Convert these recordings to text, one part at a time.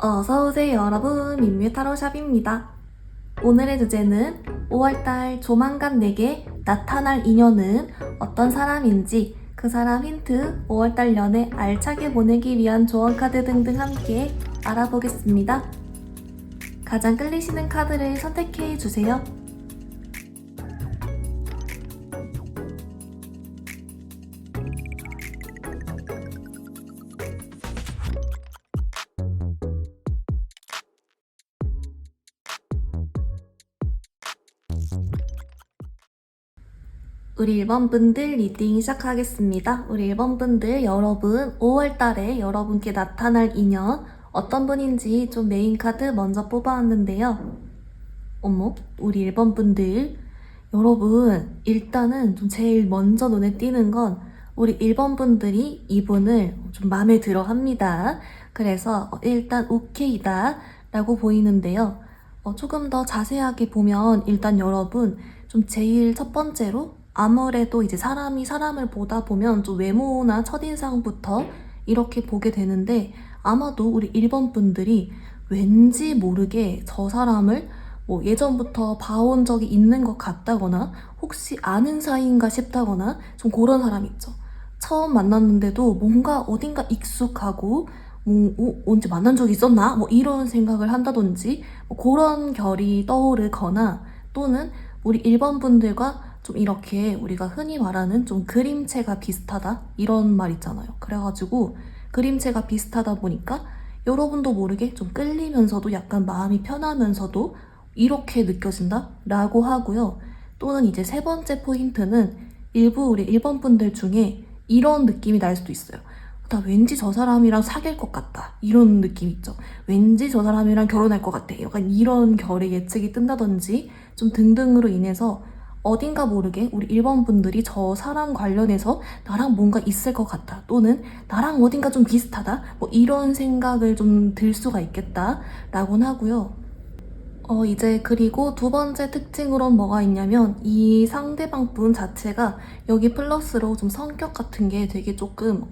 어서오세요 여러분, 민뮤타로샵입니다. 오늘의 주제는 5월달 조만간 내게 나타날 인연은 어떤 사람인지, 그 사람 힌트, 5월달 연애 알차게 보내기 위한 조언 카드 등등 함께 알아보겠습니다. 가장 끌리시는 카드를 선택해 주세요. 우리 1번분들 리딩 시작하겠습니다. 우리 1번분들 여러분 5월달에 여러분께 나타날 인연 어떤 분인지 좀 메인 카드 먼저 뽑아왔는데요. 어머, 우리 1번분들 여러분 일단은 좀 제일 먼저 눈에 띄는 건 우리 1번분들이 이분을 좀 마음에 들어 합니다. 그래서 일단 오케이다 라고 보이는데요. 조금 더 자세하게 보면 일단 여러분 좀 제일 첫 번째로 아무래도 이제 사람이 사람을 보다 보면 좀 외모나 첫인상부터 이렇게 보게 되는데 아마도 우리 1번 분들이 왠지 모르게 저 사람을 뭐 예전부터 봐온 적이 있는 것 같다거나 혹시 아는 사이인가 싶다거나 좀 그런 사람 있죠. 처음 만났는데도 뭔가 어딘가 익숙하고 언제 만난 적이 있었나? 뭐 이런 생각을 한다든지 뭐 그런 결이 떠오르거나 또는 우리 1번 분들과 좀 이렇게 우리가 흔히 말하는 좀 그림체가 비슷하다 이런 말 있잖아요. 그래가지고 그림체가 비슷하다 보니까 여러분도 모르게 좀 끌리면서도 약간 마음이 편하면서도 이렇게 느껴진다 라고 하고요. 또는 이제 세 번째 포인트는 일부 우리 1번 분들 중에 이런 느낌이 날 수도 있어요. 나 왠지 저 사람이랑 사귈 것 같다 이런 느낌 있죠. 왠지 저 사람이랑 결혼할 것 같아 약간 이런 결의 예측이 뜬다든지 좀 등등으로 인해서 어딘가 모르게 우리 1번 분들이 저 사람 관련해서 나랑 뭔가 있을 것 같다 또는 나랑 어딘가 좀 비슷하다 뭐 이런 생각을 좀 들 수가 있겠다 라고는 하고요. 이제 그리고 두 번째 특징으로는 뭐가 있냐면 이 상대방 분 자체가 여기 플러스로 좀 성격 같은 게 되게 조금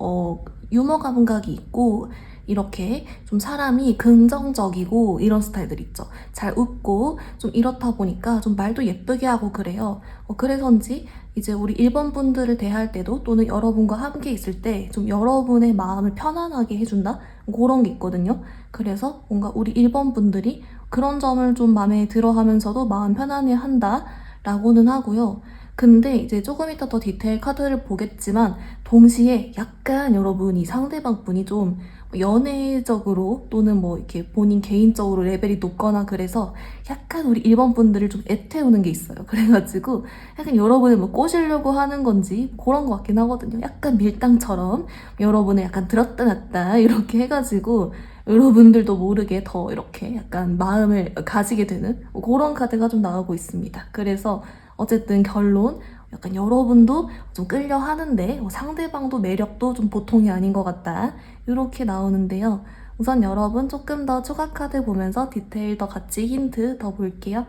유머 감각이 있고 이렇게 좀 사람이 긍정적이고 이런 스타일들 있죠. 잘 웃고 좀 이렇다 보니까 좀 말도 예쁘게 하고 그래요. 그래서인지 이제 우리 1번 분들을 대할 때도 또는 여러분과 함께 있을 때 좀 여러분의 마음을 편안하게 해준다? 그런 게 있거든요. 그래서 뭔가 우리 1번 분들이 그런 점을 좀 마음에 들어 하면서도 마음 편안해 한다 라고는 하고요. 근데 이제 조금 이따 더 디테일 카드를 보겠지만 동시에 약간 여러분 이 상대방 분이 좀 연애적으로 또는 뭐 이렇게 본인 개인적으로 레벨이 높거나 그래서 약간 우리 1번 분들을 좀 애태우는 게 있어요. 그래가지고 약간 여러분을 뭐 꼬시려고 하는 건지 그런 것 같긴 하거든요. 약간 밀당처럼 여러분을 약간 들었다 놨다 이렇게 해가지고 여러분들도 모르게 더 이렇게 약간 마음을 가지게 되는 그런 카드가 좀 나오고 있습니다. 그래서 어쨌든 결론 약간 여러분도 좀 끌려 하는데 상대방도 매력도 좀 보통이 아닌 것 같다 이렇게 나오는데요. 우선 여러분 조금 더 추가 카드 보면서 디테일 더 같이 힌트 더 볼게요.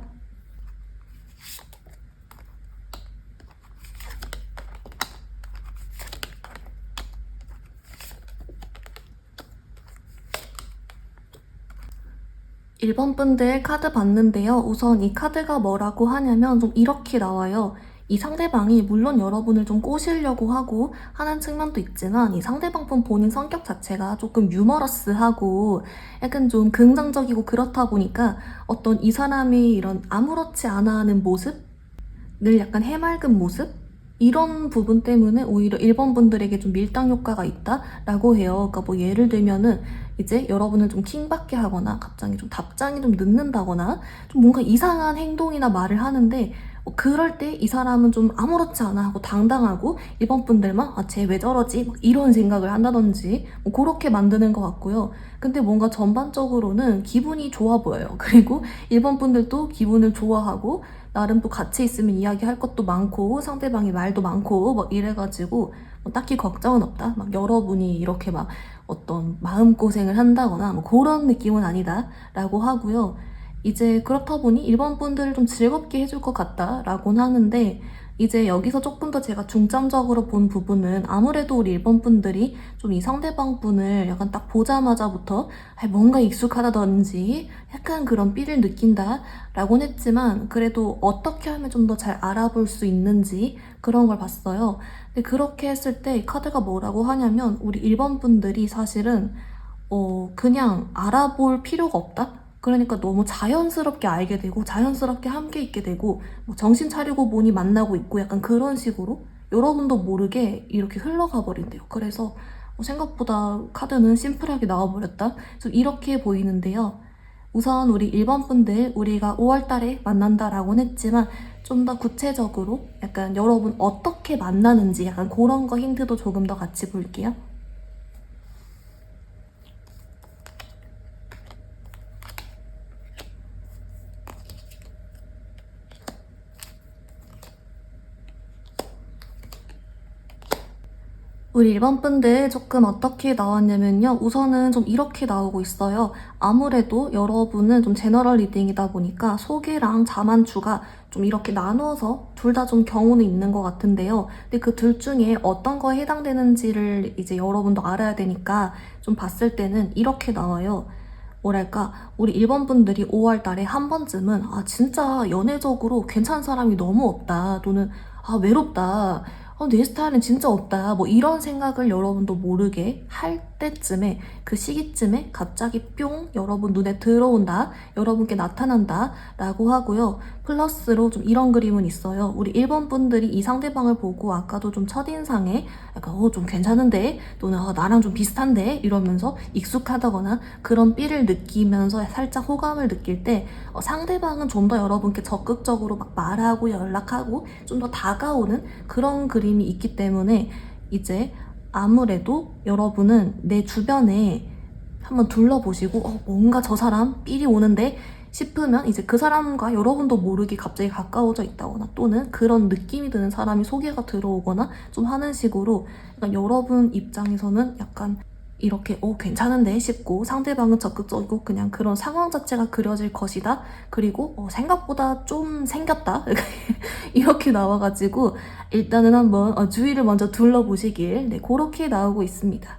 1번 분들 카드 봤는데요. 우선 이 카드가 뭐라고 하냐면 좀 이렇게 나와요. 이 상대방이 물론 여러분을 좀 꼬시려고 하고 하는 측면도 있지만 이 상대방 분 본인 성격 자체가 조금 유머러스하고 약간 좀 긍정적이고 그렇다 보니까 어떤 이 사람이 이런 아무렇지 않아 하는 모습? 늘 약간 해맑은 모습? 이런 부분 때문에 오히려 1번 분들에게 좀 밀당 효과가 있다라고 해요. 그러니까 뭐 예를 들면은 이제 여러분을 좀 킹받게 하거나 갑자기 좀 답장이 좀 늦는다거나 좀 뭔가 이상한 행동이나 말을 하는데 그럴 때 이 사람은 좀 아무렇지 않아 하고 당당하고 1번 분들만 쟤 왜 저러지? 막 이런 생각을 한다든지 뭐 그렇게 만드는 것 같고요. 근데 뭔가 전반적으로는 기분이 좋아 보여요. 그리고 1번 분들도 기분을 좋아하고 나름 또 같이 있으면 이야기할 것도 많고 상대방이 말도 많고 막 이래가지고 뭐 딱히 걱정은 없다. 막 여러분이 이렇게 막 어떤 마음고생을 한다거나 뭐 그런 느낌은 아니다 라고 하고요. 이제 그렇다 보니 일본 분들을 좀 즐겁게 해줄 것 같다 라고는 하는데 이제 여기서 조금 더 제가 중점적으로 본 부분은 아무래도 우리 일본 분들이 좀 이 상대방 분을 약간 딱 보자마자부터 뭔가 익숙하다든지 약간 그런 삐를 느낀다 라고는 했지만 그래도 어떻게 하면 좀 더 잘 알아볼 수 있는지 그런 걸 봤어요. 근데 그렇게 했을 때 이 카드가 뭐라고 하냐면 우리 일본 분들이 사실은 그냥 알아볼 필요가 없다? 그러니까 너무 자연스럽게 알게 되고 자연스럽게 함께 있게 되고 뭐 정신 차리고 보니 만나고 있고 약간 그런 식으로 여러분도 모르게 이렇게 흘러가 버린대요. 그래서 생각보다 카드는 심플하게 나와버렸다. 좀 이렇게 보이는데요. 우선 우리 일본 분들 우리가 5월 달에 만난다라고는 했지만 좀 더 구체적으로 약간 여러분 어떻게 만나는지 약간 그런 거 힌트도 조금 더 같이 볼게요. 우리 일반 분들 조금 어떻게 나왔냐면요. 우선은 좀 이렇게 나오고 있어요. 아무래도 여러분은 좀 제너럴 리딩이다 보니까 소개랑 자만추가 좀 이렇게 나누어서 둘 다 좀 경우는 있는 것 같은데요. 근데 그 둘 중에 어떤 거에 해당되는지를 이제 여러분도 알아야 되니까 좀 봤을 때는 이렇게 나와요. 뭐랄까, 우리 일본 분들이 5월 달에 한 번쯤은 진짜 연애적으로 괜찮은 사람이 너무 없다. 또는 외롭다. 내 스타일은 진짜 없다. 뭐 이런 생각을 여러분도 모르게 할 때쯤에 그 시기쯤에 갑자기 뿅 여러분 눈에 들어온다. 여러분께 나타난다. 라고 하고요. 플러스로 좀 이런 그림은 있어요. 우리 일본 분들이 이 상대방을 보고 아까도 좀 첫인상에 약간 좀 괜찮은데 또는 나랑 좀 비슷한데 이러면서 익숙하다거나 그런 삐를 느끼면서 살짝 호감을 느낄 때 상대방은 좀 더 여러분께 적극적으로 막 말하고 연락하고 좀 더 다가오는 그런 그림이 있기 때문에 이제 아무래도 여러분은 내 주변에 한번 둘러보시고 뭔가 저 사람 삘이 오는데 싶으면 이제 그 사람과 여러분도 모르게 갑자기 가까워져 있다거나 또는 그런 느낌이 드는 사람이 소개가 들어오거나 좀 하는 식으로 약간 여러분 입장에서는 약간 이렇게 괜찮은데 싶고 상대방은 적극적이고 그냥 그런 상황 자체가 그려질 것이다. 그리고 생각보다 좀 생겼다. 이렇게 나와가지고 일단은 한번 주위를 먼저 둘러보시길 그렇게 나오고 있습니다.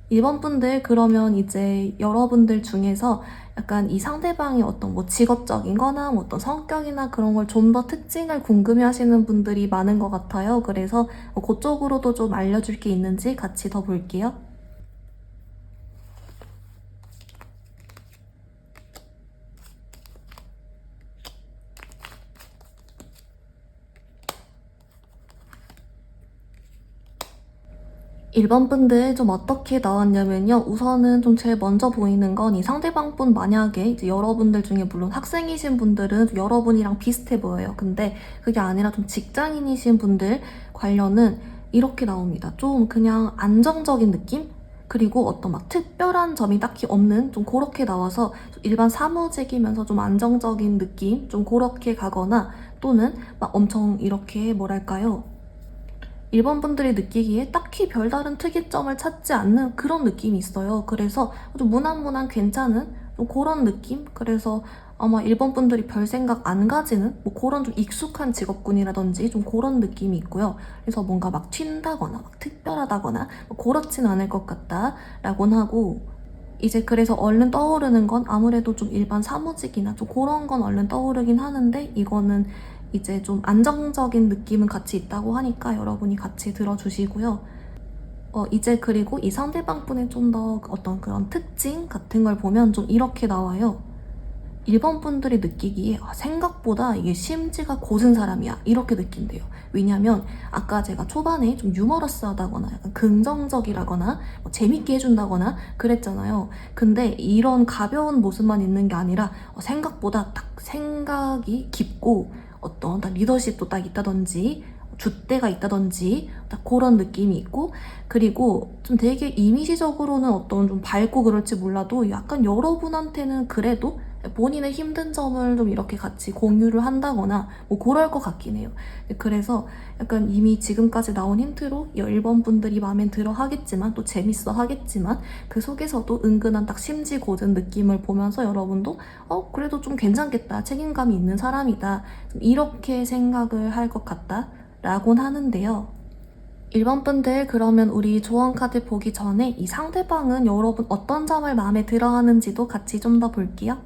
이번 분들 그러면 이제 여러분들 중에서 약간 이 상대방이 어떤 뭐 직업적인 거나 뭐 어떤 성격이나 그런 걸 좀 더 특징을 궁금해 하시는 분들이 많은 것 같아요. 그래서 그쪽으로도 좀 알려줄 게 있는지 같이 더 볼게요. 1번 분들 좀 어떻게 나왔냐면요. 우선은 좀 제일 먼저 보이는 건 이 상대방 분 만약에 이제 여러분들 중에 물론 학생이신 분들은 여러분이랑 비슷해 보여요. 근데 그게 아니라 좀 직장인이신 분들 관련은 이렇게 나옵니다. 좀 그냥 안정적인 느낌? 그리고 어떤 막 특별한 점이 딱히 없는 좀 그렇게 나와서 일반 사무직이면서 좀 안정적인 느낌? 좀 그렇게 가거나 또는 막 엄청 이렇게 뭐랄까요? 일본 분들이 느끼기에 딱히 별다른 특이점을 찾지 않는 그런 느낌이 있어요. 그래서 좀 무난무난 괜찮은 좀 그런 느낌? 그래서 아마 일본 분들이 별 생각 안 가지는 뭐 그런 좀 익숙한 직업군이라든지 좀 그런 느낌이 있고요. 그래서 뭔가 막 튄다거나 막 특별하다거나 뭐 그렇진 않을 것 같다라고는 하고 이제 그래서 얼른 떠오르는 건 아무래도 좀 일반 사무직이나 좀 그런 건 얼른 떠오르긴 하는데 이거는 이제 좀 안정적인 느낌은 같이 있다고 하니까 여러분이 같이 들어주시고요. 이제 그리고 이 상대방 분의 좀 더 어떤 그런 특징 같은 걸 보면 좀 이렇게 나와요. 일본 분들이 느끼기에 생각보다 이게 심지가 고든 사람이야 이렇게 느낀대요. 왜냐면 아까 제가 초반에 좀 유머러스하다거나 약간 긍정적이라거나 뭐 재밌게 해준다거나 그랬잖아요. 근데 이런 가벼운 모습만 있는 게 아니라 생각보다 딱 생각이 깊고 어떤 딱 리더십도 딱 있다든지 줏대가 있다든지 딱 그런 느낌이 있고 그리고 좀 되게 이미지적으로는 어떤 좀 밝고 그럴지 몰라도 약간 여러분한테는 그래도 본인의 힘든 점을 좀 이렇게 같이 공유를 한다거나 뭐 그럴 것 같긴 해요. 그래서 약간 이미 지금까지 나온 힌트로 1번 분들이 마음에 들어 하겠지만 또 재밌어 하겠지만 그 속에서도 은근한 딱 심지 고든 느낌을 보면서 여러분도 그래도 좀 괜찮겠다, 책임감이 있는 사람이다, 이렇게 생각을 할 것 같다 라곤 하는데요. 1번 분들, 그러면 우리 조언 카드 보기 전에 이 상대방은 여러분 어떤 점을 마음에 들어 하는지도 같이 좀 더 볼게요.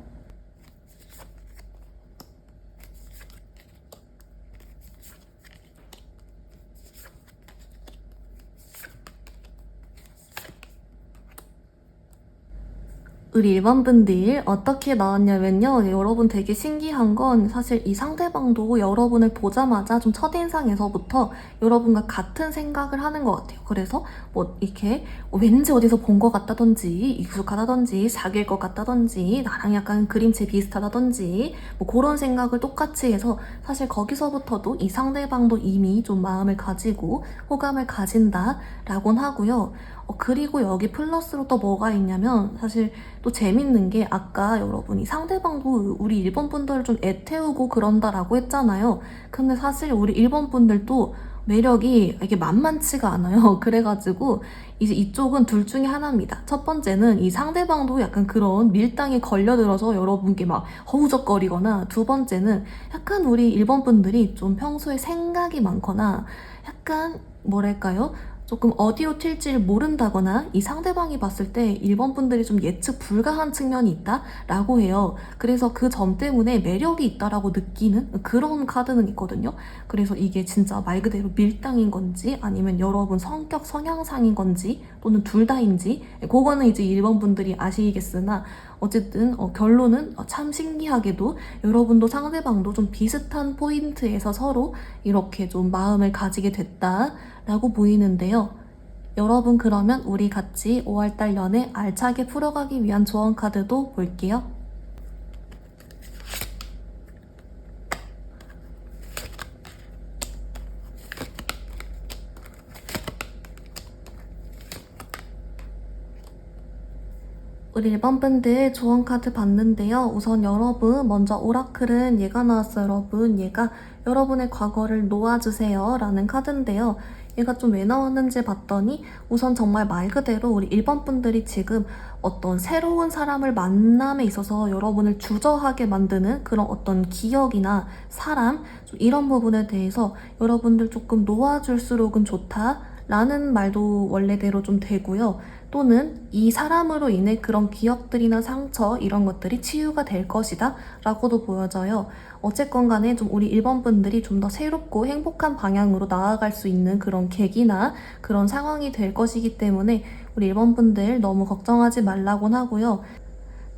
우리 1번 분들 어떻게 나왔냐면요. 여러분 되게 신기한 건 사실 이 상대방도 여러분을 보자마자 좀 첫인상에서부터 여러분과 같은 생각을 하는 것 같아요. 그래서 뭐 이렇게 왠지 어디서 본 것 같다든지 익숙하다든지 사귈 것 같다든지 나랑 약간 그림체 비슷하다든지 뭐 그런 생각을 똑같이 해서 사실 거기서부터도 이 상대방도 이미 좀 마음을 가지고 호감을 가진다라고는 하고요. 그리고 여기 플러스로 또 뭐가 있냐면 사실 또 재밌는 게 아까 여러분이 상대방도 우리 일본 분들을 좀 애태우고 그런다라고 했잖아요. 근데 사실 우리 일본 분들도 매력이 이게 만만치가 않아요. 그래가지고 이제 이쪽은 둘 중에 하나입니다. 첫 번째는 이 상대방도 약간 그런 밀당에 걸려들어서 여러분께 막 허우적거리거나, 두 번째는 약간 우리 일본 분들이 좀 평소에 생각이 많거나 약간 뭐랄까요? 조금 어디로 튈지를 모른다거나 이 상대방이 봤을 때 일본 분들이 좀 예측 불가한 측면이 있다라고 해요. 그래서 그 점 때문에 매력이 있다라고 느끼는 그런 카드는 있거든요. 그래서 이게 진짜 말 그대로 밀당인 건지 아니면 여러분 성격 성향상인 건지 또는 둘 다인지 그거는 이제 일본 분들이 아시겠으나 어쨌든 결론은 참 신기하게도 여러분도 상대방도 좀 비슷한 포인트에서 서로 이렇게 좀 마음을 가지게 됐다라고 보이는데요. 여러분, 그러면 우리 같이 5월달 연애 알차게 풀어가기 위한 조언 카드도 볼게요. 우리 1번 분들 조언 카드 봤는데요. 우선 여러분, 먼저 오라클은 얘가 나왔어요. 여러분, 얘가 여러분의 과거를 놓아주세요 라는 카드인데요. 얘가 좀 왜 나왔는지 봤더니 우선 정말 말 그대로 우리 1번 분들이 지금 어떤 새로운 사람을 만남에 있어서 여러분을 주저하게 만드는 그런 어떤 기억이나 사람, 좀 이런 부분에 대해서 여러분들 조금 놓아줄수록은 좋다라는 말도 원래대로 좀 되고요. 또는 이 사람으로 인해 그런 기억들이나 상처 이런 것들이 치유가 될 것이다 라고도 보여져요. 어쨌건 간에 좀 우리 1번 분들이 좀 더 새롭고 행복한 방향으로 나아갈 수 있는 그런 계기나 그런 상황이 될 것이기 때문에 우리 1번 분들 너무 걱정하지 말라곤 하고요.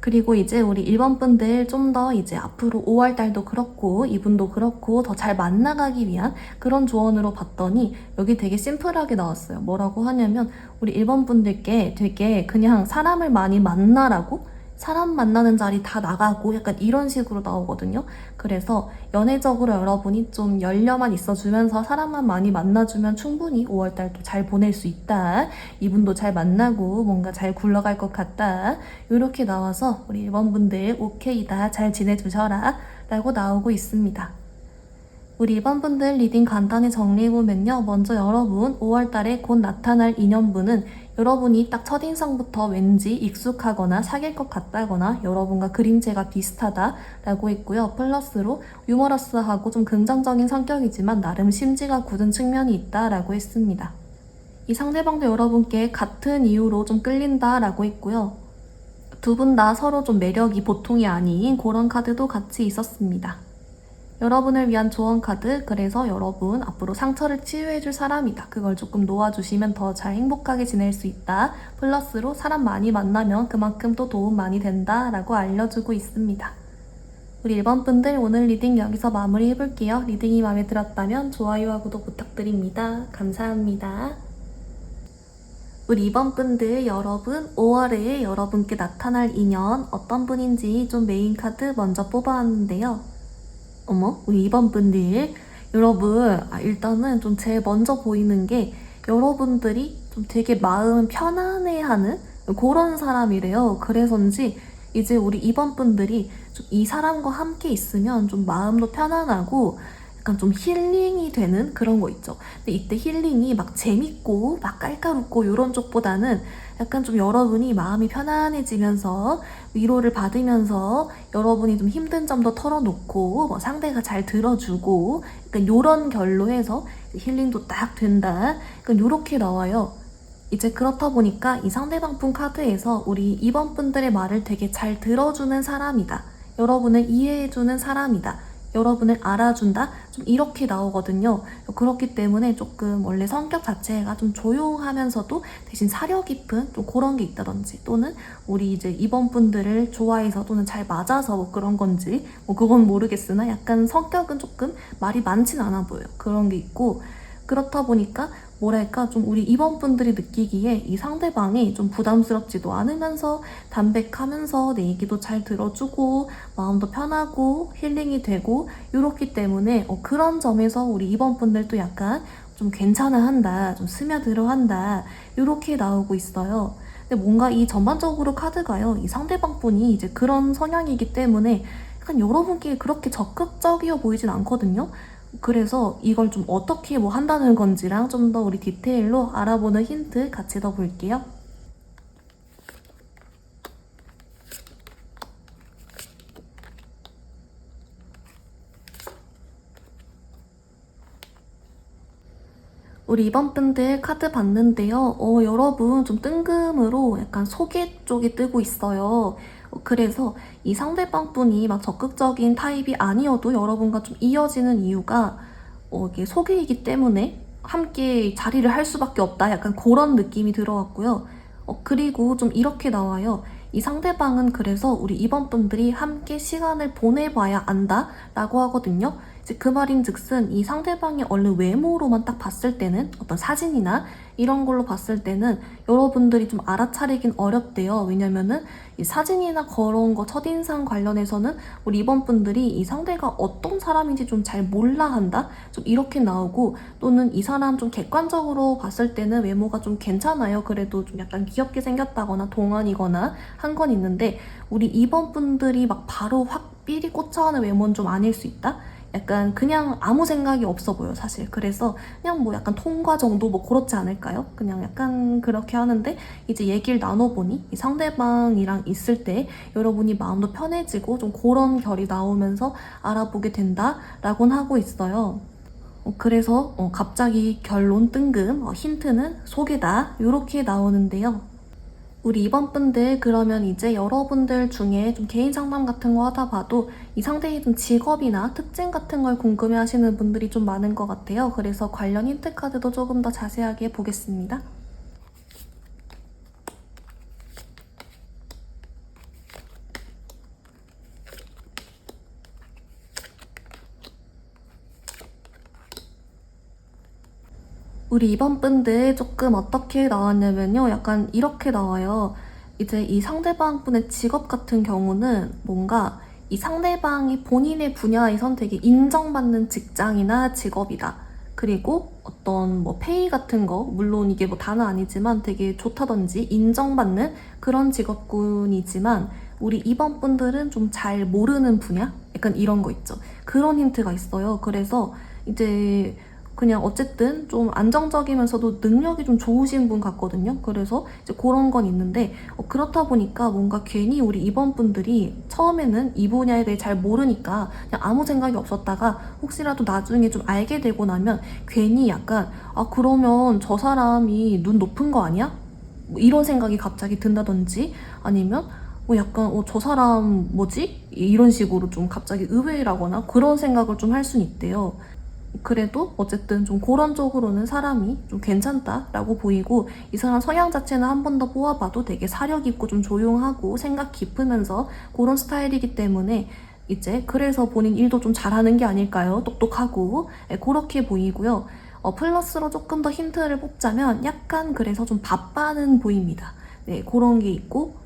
그리고 이제 우리 1번 분들 좀 더 이제 앞으로 5월달도 그렇고 이분도 그렇고 더 잘 만나가기 위한 그런 조언으로 봤더니 여기 되게 심플하게 나왔어요. 뭐라고 하냐면 우리 1번 분들께 되게 그냥 사람을 많이 만나라고, 사람 만나는 자리 다 나가고 약간 이런 식으로 나오거든요. 그래서 연애적으로 여러분이 좀 열려만 있어주면서 사람만 많이 만나주면 충분히 5월달도 잘 보낼 수 있다. 이분도 잘 만나고 뭔가 잘 굴러갈 것 같다. 이렇게 나와서 우리 1번 분들 오케이다, 잘 지내주셔라 라고 나오고 있습니다. 우리 1번 분들 리딩 간단히 정리해보면요. 먼저 여러분 5월달에 곧 나타날 인연분은 여러분이 딱 첫인상부터 왠지 익숙하거나 사귈 것 같다거나 여러분과 그림체가 비슷하다라고 했고요. 플러스로 유머러스하고 좀 긍정적인 성격이지만 나름 심지가 굳은 측면이 있다라고 했습니다. 이 상대방도 여러분께 같은 이유로 좀 끌린다라고 했고요. 두 분 다 서로 좀 매력이 보통이 아닌 그런 카드도 같이 있었습니다. 여러분을 위한 조언 카드, 그래서 여러분 앞으로 상처를 치유해줄 사람이다. 그걸 조금 놓아주시면 더 잘 행복하게 지낼 수 있다. 플러스로 사람 많이 만나면 그만큼 또 도움 많이 된다 라고 알려주고 있습니다. 우리 1번 분들 오늘 리딩 여기서 마무리 해볼게요. 리딩이 마음에 들었다면 좋아요와 구독 부탁드립니다. 감사합니다. 우리 2번 분들 여러분 5월에 여러분께 나타날 인연 어떤 분인지 좀 메인 카드 먼저 뽑아왔는데요. 어머, 우리 2번 분들 여러분, 일단은 좀 제일 먼저 보이는 게 여러분들이 좀 되게 마음 편안해하는 그런 사람이래요. 그래서인지 이제 우리 2번 분들이 좀 이 사람과 함께 있으면 좀 마음도 편안하고 약간 좀 힐링이 되는 그런 거 있죠. 근데 이때 힐링이 막 재밌고 막 깔깔웃고 이런 쪽보다는 약간 좀 여러분이 마음이 편안해지면서 위로를 받으면서 여러분이 좀 힘든 점도 털어놓고 뭐 상대가 잘 들어주고 약간 요런 결로 해서 힐링도 딱 된다. 약간 요렇게 나와요. 이제 그렇다 보니까 이 상대방 분 카드에서 우리 2번 분들의 말을 되게 잘 들어주는 사람이다. 여러분을 이해해주는 사람이다. 여러분을 알아준다? 좀 이렇게 나오거든요. 그렇기 때문에 조금 원래 성격 자체가 좀 조용하면서도 대신 사려 깊은 좀 그런 게 있다든지 또는 우리 이제 2번 분들을 좋아해서 또는 잘 맞아서 뭐 그런 건지 뭐 그건 모르겠으나 약간 성격은 조금 말이 많진 않아 보여요. 그런 게 있고 그렇다 보니까 뭐랄까 좀 우리 2번 분들이 느끼기에 이 상대방이 좀 부담스럽지도 않으면서 담백하면서 내 얘기도 잘 들어주고 마음도 편하고 힐링이 되고 이렇기 때문에 그런 점에서 우리 2번 분들도 약간 좀 괜찮아한다, 좀 스며들어한다 이렇게 나오고 있어요. 근데 뭔가 이 전반적으로 카드가요, 이 상대방 분이 이제 그런 성향이기 때문에 약간 여러분께 그렇게 적극적이어 보이진 않거든요. 그래서 이걸 좀 어떻게 뭐 한다는 건지랑 좀 더 우리 디테일로 알아보는 힌트 같이 더 볼게요. 우리 이번 분들 카드 봤는데요. 여러분 좀 뜬금으로 약간 소개 쪽이 뜨고 있어요. 그래서 이 상대방 분이 막 적극적인 타입이 아니어도 여러분과 좀 이어지는 이유가 이게 소개이기 때문에 함께 자리를 할 수밖에 없다. 약간 그런 느낌이 들어왔고요. 그리고 좀 이렇게 나와요. 이 상대방은 그래서 우리 이번 분들이 함께 시간을 보내봐야 안다 라고 하거든요. 이제 그 말인 즉슨 이 상대방의 얼른 외모로만 딱 봤을 때는 어떤 사진이나 이런 걸로 봤을 때는 여러분들이 좀 알아차리긴 어렵대요. 왜냐면은 이 사진이나 그런 거 첫인상 관련해서는 우리 이번 분들이 이 상대가 어떤 사람인지 좀 잘 몰라 한다? 좀 이렇게 나오고 또는 이 사람 좀 객관적으로 봤을 때는 외모가 좀 괜찮아요. 그래도 좀 약간 귀엽게 생겼다거나 동안이거나 한 건 있는데 우리 이번 분들이 막 바로 확 삘이 꽂혀하는 외모는 좀 아닐 수 있다? 약간 그냥 아무 생각이 없어 보여 사실. 그래서 그냥 뭐 약간 통과 정도 뭐 그렇지 않을까요? 그냥 약간 그렇게 하는데 이제 얘기를 나눠보니 이 상대방이랑 있을 때 여러분이 마음도 편해지고 좀 그런 결이 나오면서 알아보게 된다라고는 하고 있어요. 그래서 갑자기 결론 뜬금 힌트는 소개다 이렇게 나오는데요. 우리 이번 분들 그러면 이제 여러분들 중에 좀 개인 상담 같은 거 하다 봐도 이 상대의 좀 직업이나 특징 같은 걸 궁금해 하시는 분들이 좀 많은 것 같아요. 그래서 관련 힌트 카드도 조금 더 자세하게 보겠습니다. 우리 이번 분들 조금 어떻게 나왔냐면요. 약간 이렇게 나와요. 이제 이 상대방 분의 직업 같은 경우는 뭔가 이 상대방이 본인의 분야의 선택이 인정받는 직장이나 직업이다. 그리고 어떤 뭐 페이 같은 거, 물론 이게 뭐 다는 아니지만 되게 좋다든지 인정받는 그런 직업군이지만 우리 이번 분들은 좀 잘 모르는 분야? 약간 이런 거 있죠. 그런 힌트가 있어요. 그래서 이제 그냥 어쨌든 좀 안정적이면서도 능력이 좀 좋으신 분 같거든요. 그래서 이제 그런 건 있는데 그렇다 보니까 뭔가 괜히 우리 이번 분들이 처음에는 이 분야에 대해 잘 모르니까 그냥 아무 생각이 없었다가 혹시라도 나중에 좀 알게 되고 나면 괜히 약간 그러면 저 사람이 눈 높은 거 아니야? 뭐 이런 생각이 갑자기 든다든지 아니면 뭐 약간 저 사람 뭐지? 이런 식으로 좀 갑자기 의외라거나 그런 생각을 좀 할 수는 있대요. 그래도 어쨌든 좀 그런 쪽으로는 사람이 좀 괜찮다라고 보이고 이 사람 성향 자체는 한 번 더 뽑아봐도 되게 사력 있고 좀 조용하고 생각 깊으면서 그런 스타일이기 때문에 이제 그래서 본인 일도 좀 잘하는 게 아닐까요? 똑똑하고 그렇게 보이고요. 플러스로 조금 더 힌트를 뽑자면 약간 그래서 좀 바빠는 보입니다. 네, 그런 게 있고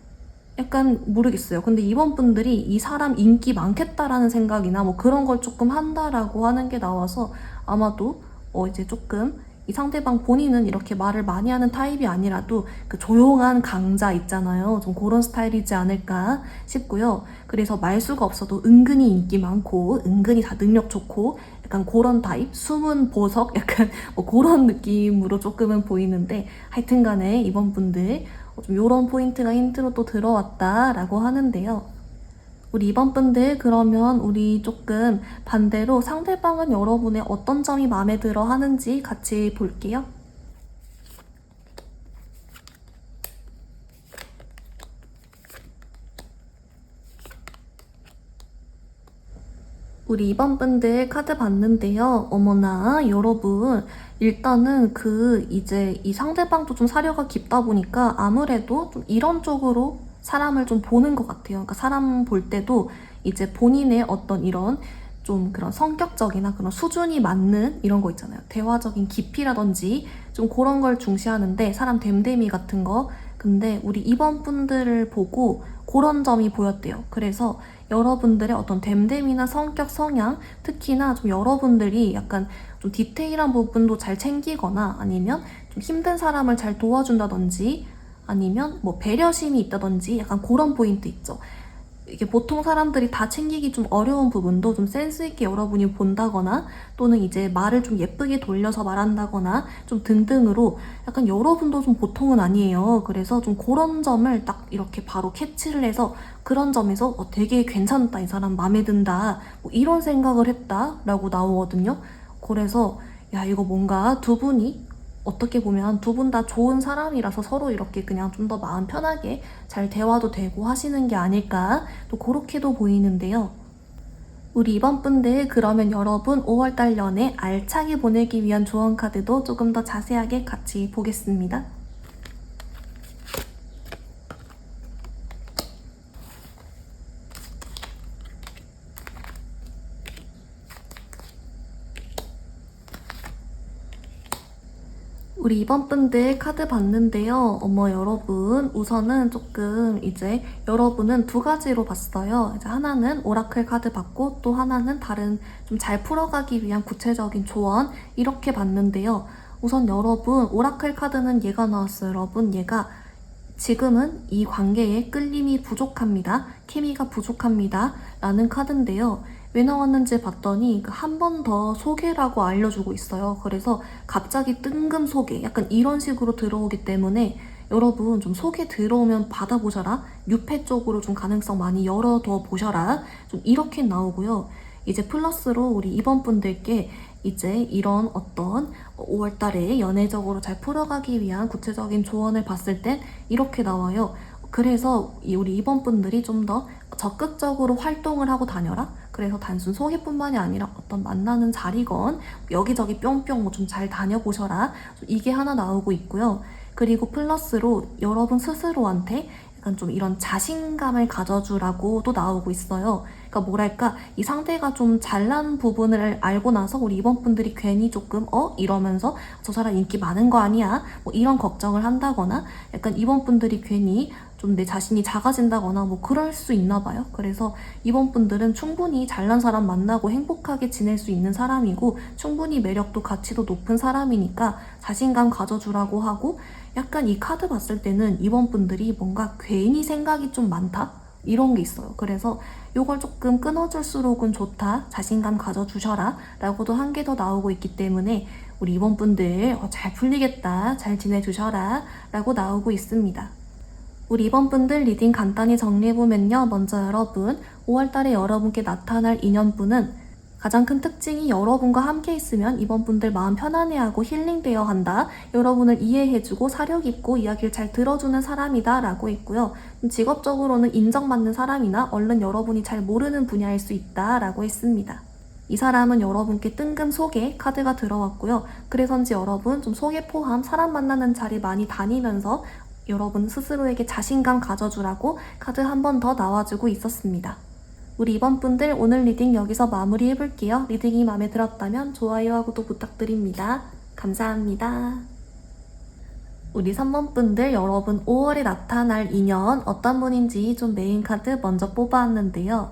약간 모르겠어요. 근데 이번 분들이 이 사람 인기 많겠다라는 생각이나 뭐 그런 걸 조금 한다라고 하는 게 나와서 아마도 이제 조금 이 상대방 본인은 이렇게 말을 많이 하는 타입이 아니라도 그 조용한 강자 있잖아요. 좀 그런 스타일이지 않을까 싶고요. 그래서 말수가 없어도 은근히 인기 많고 은근히 다 능력 좋고 약간 그런 타입, 숨은 보석 약간 뭐 그런 느낌으로 조금은 보이는데, 하여튼 간에 이번 분들 좀 이런 포인트가 힌트로 또 들어왔다라고 하는데요. 우리 이번 분들, 그러면 우리 조금 반대로 상대방은 여러분의 어떤 점이 마음에 들어 하는지 같이 볼게요. 우리 이번 분들 카드 봤는데요. 어머나, 여러분. 일단은 이제 이 상대방도 좀 사려가 깊다 보니까 아무래도 좀 이런 쪽으로 사람을 좀 보는 것 같아요. 그러니까 사람 볼 때도 이제 본인의 어떤 이런 좀 그런 성격적이나 그런 수준이 맞는 이런 거 있잖아요. 대화적인 깊이라든지 좀 그런 걸 중시하는데, 사람 됨됨이 같은 거. 근데 우리 이번 분들을 보고 그런 점이 보였대요. 그래서 여러분들의 어떤 됨됨이나 성격, 성향, 특히나 좀 여러분들이 약간 좀 디테일한 부분도 잘 챙기거나, 아니면 좀 힘든 사람을 잘 도와준다든지, 아니면 뭐 배려심이 있다든지, 약간 그런 포인트 있죠. 이게 보통 사람들이 다 챙기기 좀 어려운 부분도 좀 센스 있게 여러분이 본다거나, 또는 이제 말을 좀 예쁘게 돌려서 말한다거나 좀 등등으로 약간 여러분도 좀 보통은 아니에요. 그래서 좀 그런 점을 딱 이렇게 바로 캐치를 해서 그런 점에서 되게 괜찮다, 이 사람 마음에 든다, 뭐 이런 생각을 했다라고 나오거든요. 그래서 야, 이거 뭔가 두 분이 어떻게 보면 두 분 다 좋은 사람이라서 서로 이렇게 그냥 좀 더 마음 편하게 잘 대화도 되고 하시는 게 아닐까, 또 그렇게도 보이는데요. 우리 이번 분들, 그러면 여러분 5월달 연애 알차게 보내기 위한 조언 카드도 조금 더 자세하게 같이 보겠습니다. 우리 이번 분들 카드 봤는데요. 어머, 여러분, 우선은 조금 이제 여러분은 두 가지로 봤어요. 이제 하나는 오라클 카드 봤고, 또 하나는 다른 좀 잘 풀어가기 위한 구체적인 조언, 이렇게 봤는데요. 우선 여러분, 오라클 카드는 얘가 나왔어요. 여러분, 얘가 지금은 이 관계에 끌림이 부족합니다. 케미가 부족합니다. 라는 카드인데요. 왜 나왔는지 봤더니 한 번 더 소개라고 알려주고 있어요. 그래서 갑자기 뜬금 소개, 약간 이런 식으로 들어오기 때문에 여러분 좀 소개 들어오면 받아보셔라. 유패 쪽으로 좀 가능성 많이 열어둬 보셔라. 좀 이렇게 나오고요. 이제 플러스로 우리 이번 분들께 이제 이런 어떤 5월달에 연애적으로 잘 풀어가기 위한 구체적인 조언을 봤을 땐 이렇게 나와요. 그래서 우리 이번 분들이 좀 더 적극적으로 활동을 하고 다녀라. 그래서 단순 소개뿐만이 아니라 어떤 만나는 자리건 여기저기 뿅뿅 뭐 좀 잘 다녀보셔라. 이게 하나 나오고 있고요. 그리고 플러스로 여러분 스스로한테 약간 좀 이런 자신감을 가져주라고 또 나오고 있어요. 그러니까 뭐랄까, 이 상대가 좀 잘난 부분을 알고 나서 우리 이번 분들이 괜히 조금 이러면서 저 사람 인기 많은 거 아니야? 뭐 이런 걱정을 한다거나, 약간 이번 분들이 괜히 좀 내 자신이 작아진다거나 뭐 그럴 수 있나 봐요. 그래서 이번 분들은 충분히 잘난 사람 만나고 행복하게 지낼 수 있는 사람이고, 충분히 매력도 가치도 높은 사람이니까 자신감 가져주라고 하고, 약간 이 카드 봤을 때는 이번 분들이 뭔가 괜히 생각이 좀 많다? 이런 게 있어요. 그래서 요걸 조금 끊어줄수록은 좋다, 자신감 가져주셔라 라고도 한 개 더 나오고 있기 때문에 우리 이번 분들 잘 풀리겠다, 잘 지내주셔라 라고 나오고 있습니다. 우리 이번 분들 리딩 간단히 정리해보면요. 먼저 여러분, 5월달에 여러분께 나타날 인연분은 가장 큰 특징이 여러분과 함께 있으면 이번 분들 마음 편안해하고 힐링되어 한다. 여러분을 이해해주고 사려 깊고 이야기를 잘 들어주는 사람이다 라고 있고요. 직업적으로는 인정받는 사람이나 얼른 여러분이 잘 모르는 분야일 수 있다 라고 했습니다. 이 사람은 여러분께 뜬금 소개 카드가 들어왔고요. 그래서인지 여러분 좀 소개 포함 사람 만나는 자리 많이 다니면서 여러분 스스로에게 자신감 가져주라고 카드 한 번 더 나와주고 있었습니다. 우리 이번 분들 오늘 리딩 여기서 마무리해볼게요. 리딩이 마음에 들었다면 좋아요와 구독 부탁드립니다. 감사합니다. 우리 3번 분들, 여러분 5월에 나타날 인연 어떤 분인지 좀 메인 카드 먼저 뽑아왔는데요.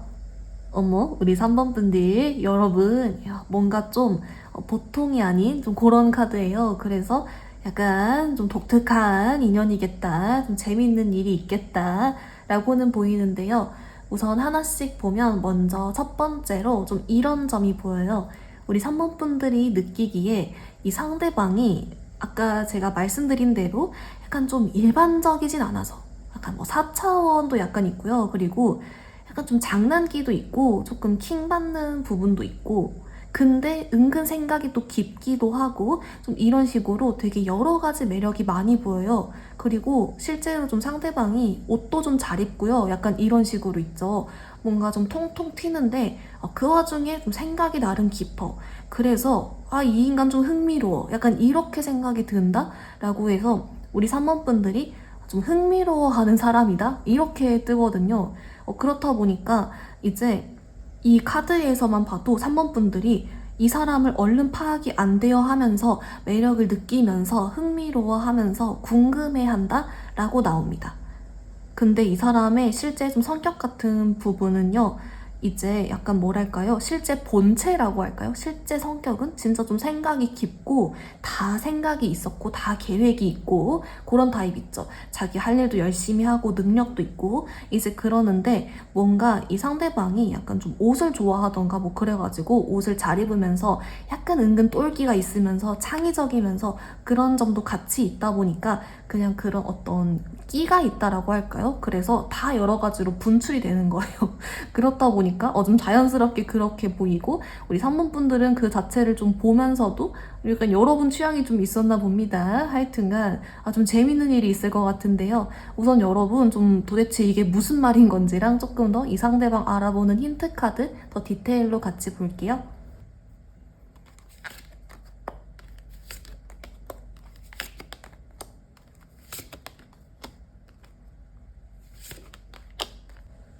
어머, 우리 3번 분들, 여러분, 야, 뭔가 좀 보통이 아닌 좀 그런 카드예요. 그래서 약간 좀 독특한 인연이겠다, 좀 재밌는 일이 있겠다, 라고는 보이는데요. 우선 하나씩 보면 먼저 첫 번째로 좀 이런 점이 보여요. 우리 3번 분들이 느끼기에 이 상대방이 아까 제가 말씀드린 대로 약간 좀 일반적이진 않아서 약간 뭐 4차원도 약간 있고요. 그리고 약간 좀 장난기도 있고 조금 킹받는 부분도 있고 근데 은근 생각이 또 깊기도 하고 좀 이런 식으로 되게 여러 가지 매력이 많이 보여요. 그리고 실제로 좀 상대방이 옷도 좀 잘 입고요. 약간 이런 식으로 있죠. 뭔가 좀 통통 튀는데 그 와중에 좀 생각이 나름 깊어. 그래서 이 인간 좀 흥미로워. 약간 이렇게 생각이 든다? 라고 해서 우리 3번 분들이 좀 흥미로워하는 사람이다? 이렇게 뜨거든요. 그렇다 보니까 이제 이 카드에서만 봐도 3번 분들이 이 사람을 얼른 파악이 안 되어 하면서 매력을 느끼면서 흥미로워 하면서 궁금해 한다? 라고 나옵니다. 근데 이 사람의 실제 좀 성격 같은 부분은요, 이제 약간 뭐랄까요? 실제 본체라고 할까요? 실제 성격은 진짜 좀 생각이 깊고, 다 생각이 있었고, 다 계획이 있고, 그런 타입 있죠. 자기 할 일도 열심히 하고, 능력도 있고, 이제 그러는데, 뭔가 이 상대방이 약간 좀 옷을 좋아하던가 뭐 그래가지고, 옷을 잘 입으면서 약간 은근 똘끼가 있으면서 창의적이면서 그런 점도 같이 있다 보니까, 그냥 그런 어떤 끼가 있다라고 할까요? 그래서 다 여러 가지로 분출이 되는 거예요. 그렇다 보니까 좀 자연스럽게 그렇게 보이고 우리 3번 분들은 그 자체를 좀 보면서도 약간 여러분 취향이 좀 있었나 봅니다. 하여튼간 좀 재밌는 일이 있을 것 같은데요. 우선 여러분 좀 도대체 이게 무슨 말인 건지랑 조금 더 이 상대방 알아보는 힌트 카드 더 디테일로 같이 볼게요.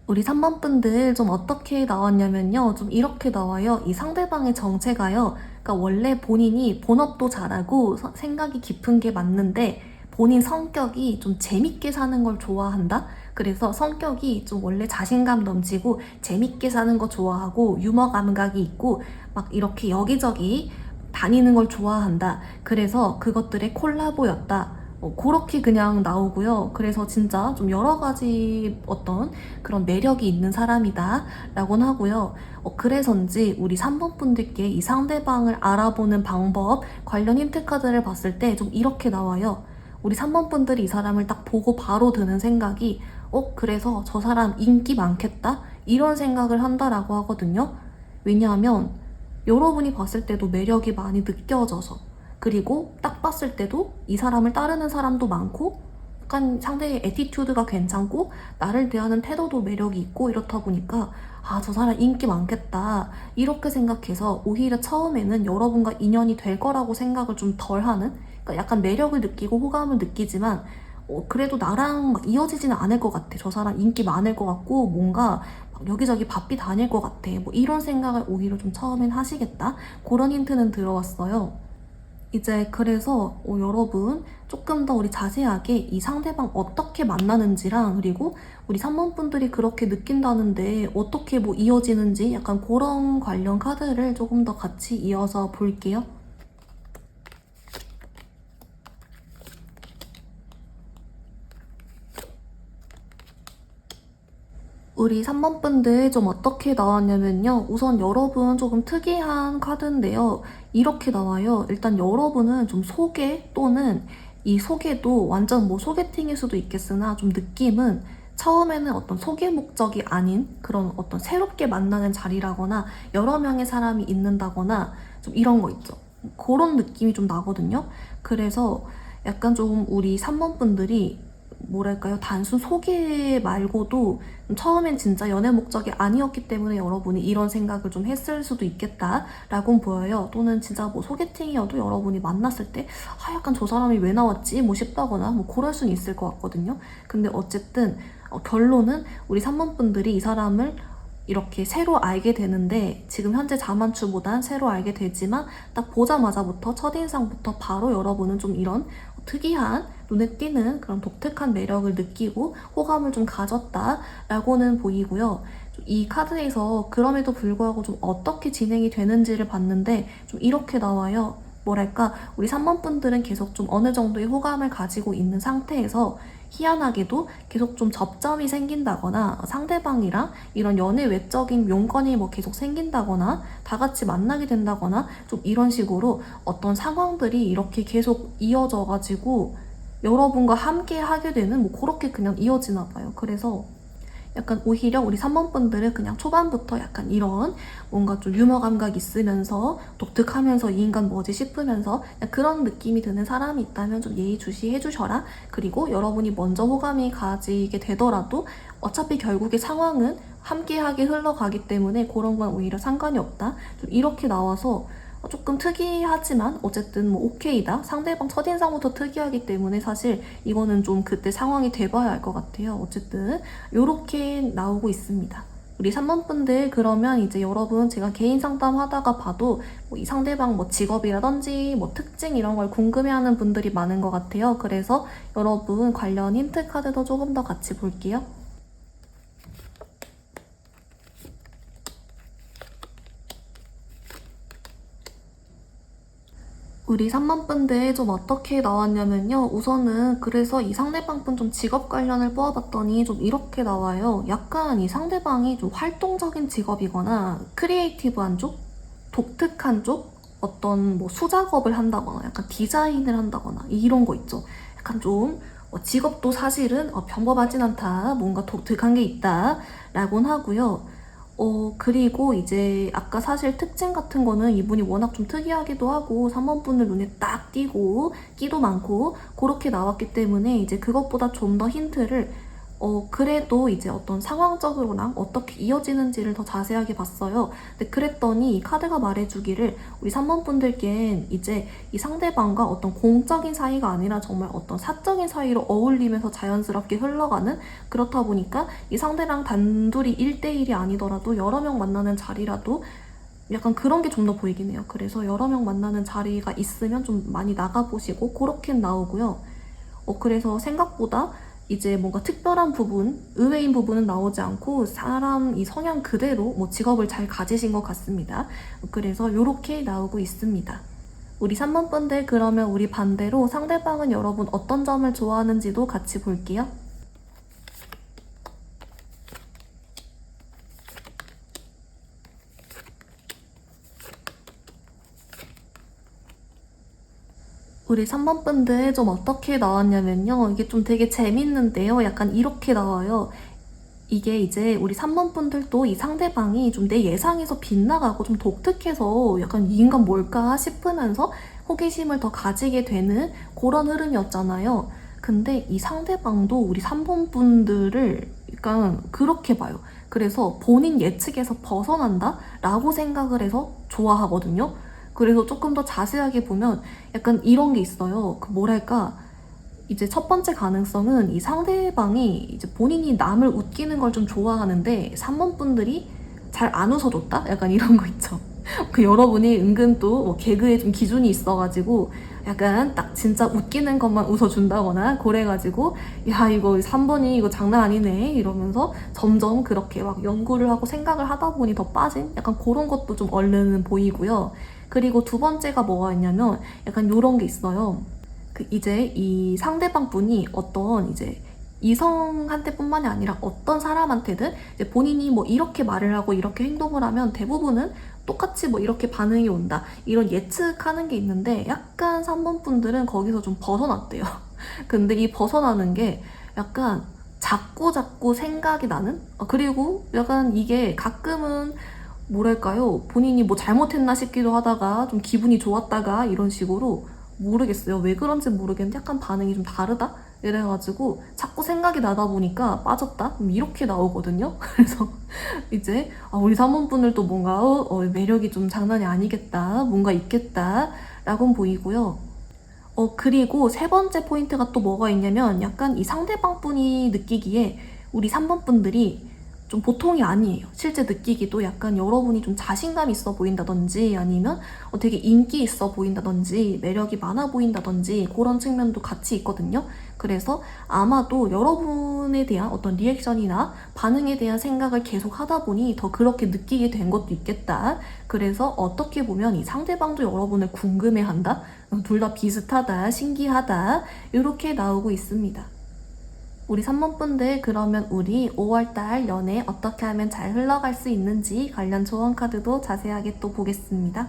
우리 3번 분들 좀 어떻게 나왔냐면요. 좀 이렇게 나와요. 이 상대방의 정체가요. 그러니까 원래 본인이 본업도 잘하고 생각이 깊은 게 맞는데 본인 성격이 좀 재밌게 사는 걸 좋아한다? 그래서 성격이 좀 원래 자신감 넘치고 재밌게 사는 거 좋아하고 유머 감각이 있고 막 이렇게 여기저기 다니는 걸 좋아한다. 그래서 그것들의 콜라보였다. 그렇게 그냥 나오고요. 그래서 진짜 좀 여러 가지 어떤 그런 매력이 있는 사람이다 라고는 하고요. 그래서인지 우리 3번 분들께 이 상대방을 알아보는 방법 관련 힌트 카드를 봤을 때 좀 이렇게 나와요. 우리 3번 분들이 이 사람을 딱 보고 바로 드는 생각이 그래서 저 사람 인기 많겠다? 이런 생각을 한다라고 하거든요. 왜냐하면 여러분이 봤을 때도 매력이 많이 느껴져서 그리고 딱 봤을 때도 이 사람을 따르는 사람도 많고 약간 상대의 애티튜드가 괜찮고 나를 대하는 태도도 매력이 있고 이렇다 보니까 저 사람 인기 많겠다 이렇게 생각해서 오히려 처음에는 여러분과 인연이 될 거라고 생각을 좀 덜 하는 그러니까 약간 매력을 느끼고 호감을 느끼지만 그래도 나랑 막 이어지지는 않을 것 같아. 저 사람 인기 많을 것 같고 뭔가 막 여기저기 바삐 다닐 것 같아. 뭐 이런 생각을 오히려 좀 처음엔 하시겠다. 그런 힌트는 들어왔어요. 이제 그래서 여러분 조금 더 우리 자세하게 이 상대방 어떻게 만나는지랑 그리고 우리 3번 분들이 그렇게 느낀다는데 어떻게 뭐 이어지는지 약간 그런 관련 카드를 조금 더 같이 이어서 볼게요. 우리 3번 분들 좀 어떻게 나왔냐면요. 우선 여러분 조금 특이한 카드인데요. 이렇게 나와요. 일단 여러분은 좀 소개 또는 이 소개도 완전 뭐 소개팅일 수도 있겠으나 좀 느낌은 처음에는 어떤 소개 목적이 아닌 그런 어떤 새롭게 만나는 자리라거나 여러 명의 사람이 있는다거나 좀 이런 거 있죠. 그런 느낌이 좀 나거든요. 그래서 약간 좀 우리 3번 분들이 뭐랄까요? 단순 소개 말고도 처음엔 진짜 연애 목적이 아니었기 때문에 여러분이 이런 생각을 좀 했을 수도 있겠다라고 보여요. 또는 진짜 뭐 소개팅이어도 여러분이 만났을 때 약간 저 사람이 왜 나왔지? 뭐 싶다거나 뭐 그럴 수는 있을 것 같거든요. 근데 어쨌든 결론은 우리 3번 분들이 이 사람을 이렇게 새로 알게 되는데 지금 현재 자만추보단 새로 알게 되지만 딱 보자마자부터 첫인상부터 바로 여러분은 좀 이런 특이한 눈에 띄는 그런 독특한 매력을 느끼고 호감을 좀 가졌다라고는 보이고요. 좀 이 카드에서 그럼에도 불구하고 좀 어떻게 진행이 되는지를 봤는데 좀 이렇게 나와요. 뭐랄까, 우리 3번 분들은 계속 좀 어느 정도의 호감을 가지고 있는 상태에서 희한하게도 계속 좀 접점이 생긴다거나 상대방이랑 이런 연애 외적인 용건이 뭐 계속 생긴다거나 다 같이 만나게 된다거나 좀 이런 식으로 어떤 상황들이 이렇게 계속 이어져가지고 여러분과 함께 하게 되는 뭐 그렇게 그냥 이어지나 봐요. 그래서 약간 오히려 우리 3번 분들은 그냥 초반부터 약간 이런 뭔가 좀 유머 감각 있으면서 독특하면서 이 인간 뭐지 싶으면서 그런 느낌이 드는 사람이 있다면 좀 예의주시해 주셔라. 그리고 여러분이 먼저 호감이 가지게 되더라도 어차피 결국의 상황은 함께하게 흘러가기 때문에 그런 건 오히려 상관이 없다. 좀 이렇게 나와서 조금 특이하지만 어쨌든 뭐 오케이다. 상대방 첫인상부터 특이하기 때문에 사실 이거는 좀 그때 상황이 돼봐야 알 것 같아요. 어쨌든 요렇게 나오고 있습니다. 우리 3번 분들 그러면 이제 여러분 제가 개인 상담 하다가 봐도 뭐이 상대방 뭐 직업이라든지 뭐 특징 이런 걸 궁금해하는 분들이 많은 것 같아요. 그래서 여러분 관련 힌트 카드도 조금 더 같이 볼게요. 우리 3번 분들 좀 어떻게 나왔냐면요. 우선은 그래서 이 상대방 분 좀 직업 관련을 뽑아봤더니 좀 이렇게 나와요. 약간 이 상대방이 좀 활동적인 직업이거나 크리에이티브한 쪽, 독특한 쪽, 어떤 뭐 수작업을 한다거나 약간 디자인을 한다거나 이런 거 있죠. 약간 좀 직업도 사실은 평범하진 않다. 뭔가 독특한 게 있다. 라고는 하고요. 그리고 이제 아까 사실 특징 같은 거는 이분이 워낙 좀 특이하기도 하고 3번 분들 눈에 딱 띄고 끼도 많고 그렇게 나왔기 때문에 이제 그것보다 좀 더 힌트를 그래도 이제 어떤 상황적으로랑 어떻게 이어지는지를 더 자세하게 봤어요. 근데 그랬더니 이 카드가 말해주기를 우리 3번 분들께 이제 이 상대방과 어떤 공적인 사이가 아니라 정말 어떤 사적인 사이로 어울리면서 자연스럽게 흘러가는 그렇다 보니까 이 상대랑 단둘이 1대1이 아니더라도 여러 명 만나는 자리라도 약간 그런 게 좀 더 보이긴 해요. 그래서 여러 명 만나는 자리가 있으면 좀 많이 나가보시고 그렇게 나오고요. 그래서 생각보다 이제 뭔가 특별한 부분, 의외인 부분은 나오지 않고 사람 이 성향 그대로 뭐 직업을 잘 가지신 것 같습니다. 그래서 이렇게 나오고 있습니다. 우리 3번 분들 그러면 우리 반대로 상대방은 여러분 어떤 점을 좋아하는지도 같이 볼게요. 우리 3번 분들 좀 어떻게 나왔냐면요. 이게 좀 되게 재밌는데요. 약간 이렇게 나와요. 이게 이제 우리 3번 분들도 이 상대방이 좀 내 예상에서 빗나가고 좀 독특해서 약간 이 인간 뭘까 싶으면서 호기심을 더 가지게 되는 그런 흐름이었잖아요. 근데 이 상대방도 우리 3번 분들을 약간 그렇게 봐요. 그래서 본인 예측에서 벗어난다? 라고 생각을 해서 좋아하거든요. 그래서 조금 더 자세하게 보면 약간 이런 게 있어요. 그 뭐랄까. 이제 첫 번째 가능성은 이 상대방이 이제 본인이 남을 웃기는 걸 좀 좋아하는데 3번 분들이 잘 안 웃어줬다? 약간 이런 거 있죠. 그 여러분이 은근 또뭐 개그에 좀 기준이 있어가지고 약간 딱 진짜 웃기는 것만 웃어준다거나 그래가지고 야 이거 3번이 이거 장난 아니네 이러면서 점점 그렇게 막 연구를 하고 생각을 하다 보니 더 빠진 약간 그런 것도 좀 얼른 보이고요. 그리고 두 번째가 뭐가 있냐면 약간 요런 게 있어요. 그 이제 이 상대방 분이 어떤 이제 이성한테뿐만이 아니라 어떤 사람한테든 이제 본인이 뭐 이렇게 말을 하고 이렇게 행동을 하면 대부분은 똑같이 뭐 이렇게 반응이 온다 이런 예측하는 게 있는데 약간 3번 분들은 거기서 좀 벗어났대요. 근데 이 벗어나는 게 약간 자꾸 생각이 나는 그리고 약간 이게 가끔은 뭐랄까요 본인이 뭐 잘못했나 싶기도 하다가 좀 기분이 좋았다가 이런 식으로 모르겠어요. 왜 그런지 모르겠는데 약간 반응이 좀 다르다? 이래가지고 자꾸 생각이 나다 보니까 빠졌다? 이렇게 나오거든요. 그래서 이제 우리 사모분들도 뭔가 매력이 좀 장난이 아니겠다. 뭔가 있겠다. 라고는 보이고요. 그리고 세 번째 포인트가 또 뭐가 있냐면 약간 이 상대방 분이 느끼기에 우리 3번 분들이 좀 보통이 아니에요. 실제 느끼기도 약간 여러분이 좀 자신감 있어 보인다든지 아니면 되게 인기 있어 보인다든지 매력이 많아 보인다든지 그런 측면도 같이 있거든요. 그래서 아마도 여러분에 대한 어떤 리액션이나 반응에 대한 생각을 계속 하다 보니 더 그렇게 느끼게 된 것도 있겠다. 그래서 어떻게 보면 이 상대방도 여러분을 궁금해한다. 둘 다 비슷하다, 신기하다 이렇게 나오고 있습니다. 우리 3번분들 그러면 우리 5월달 연애 어떻게 하면 잘 흘러갈 수 있는지 관련 조언 카드도 자세하게 또 보겠습니다.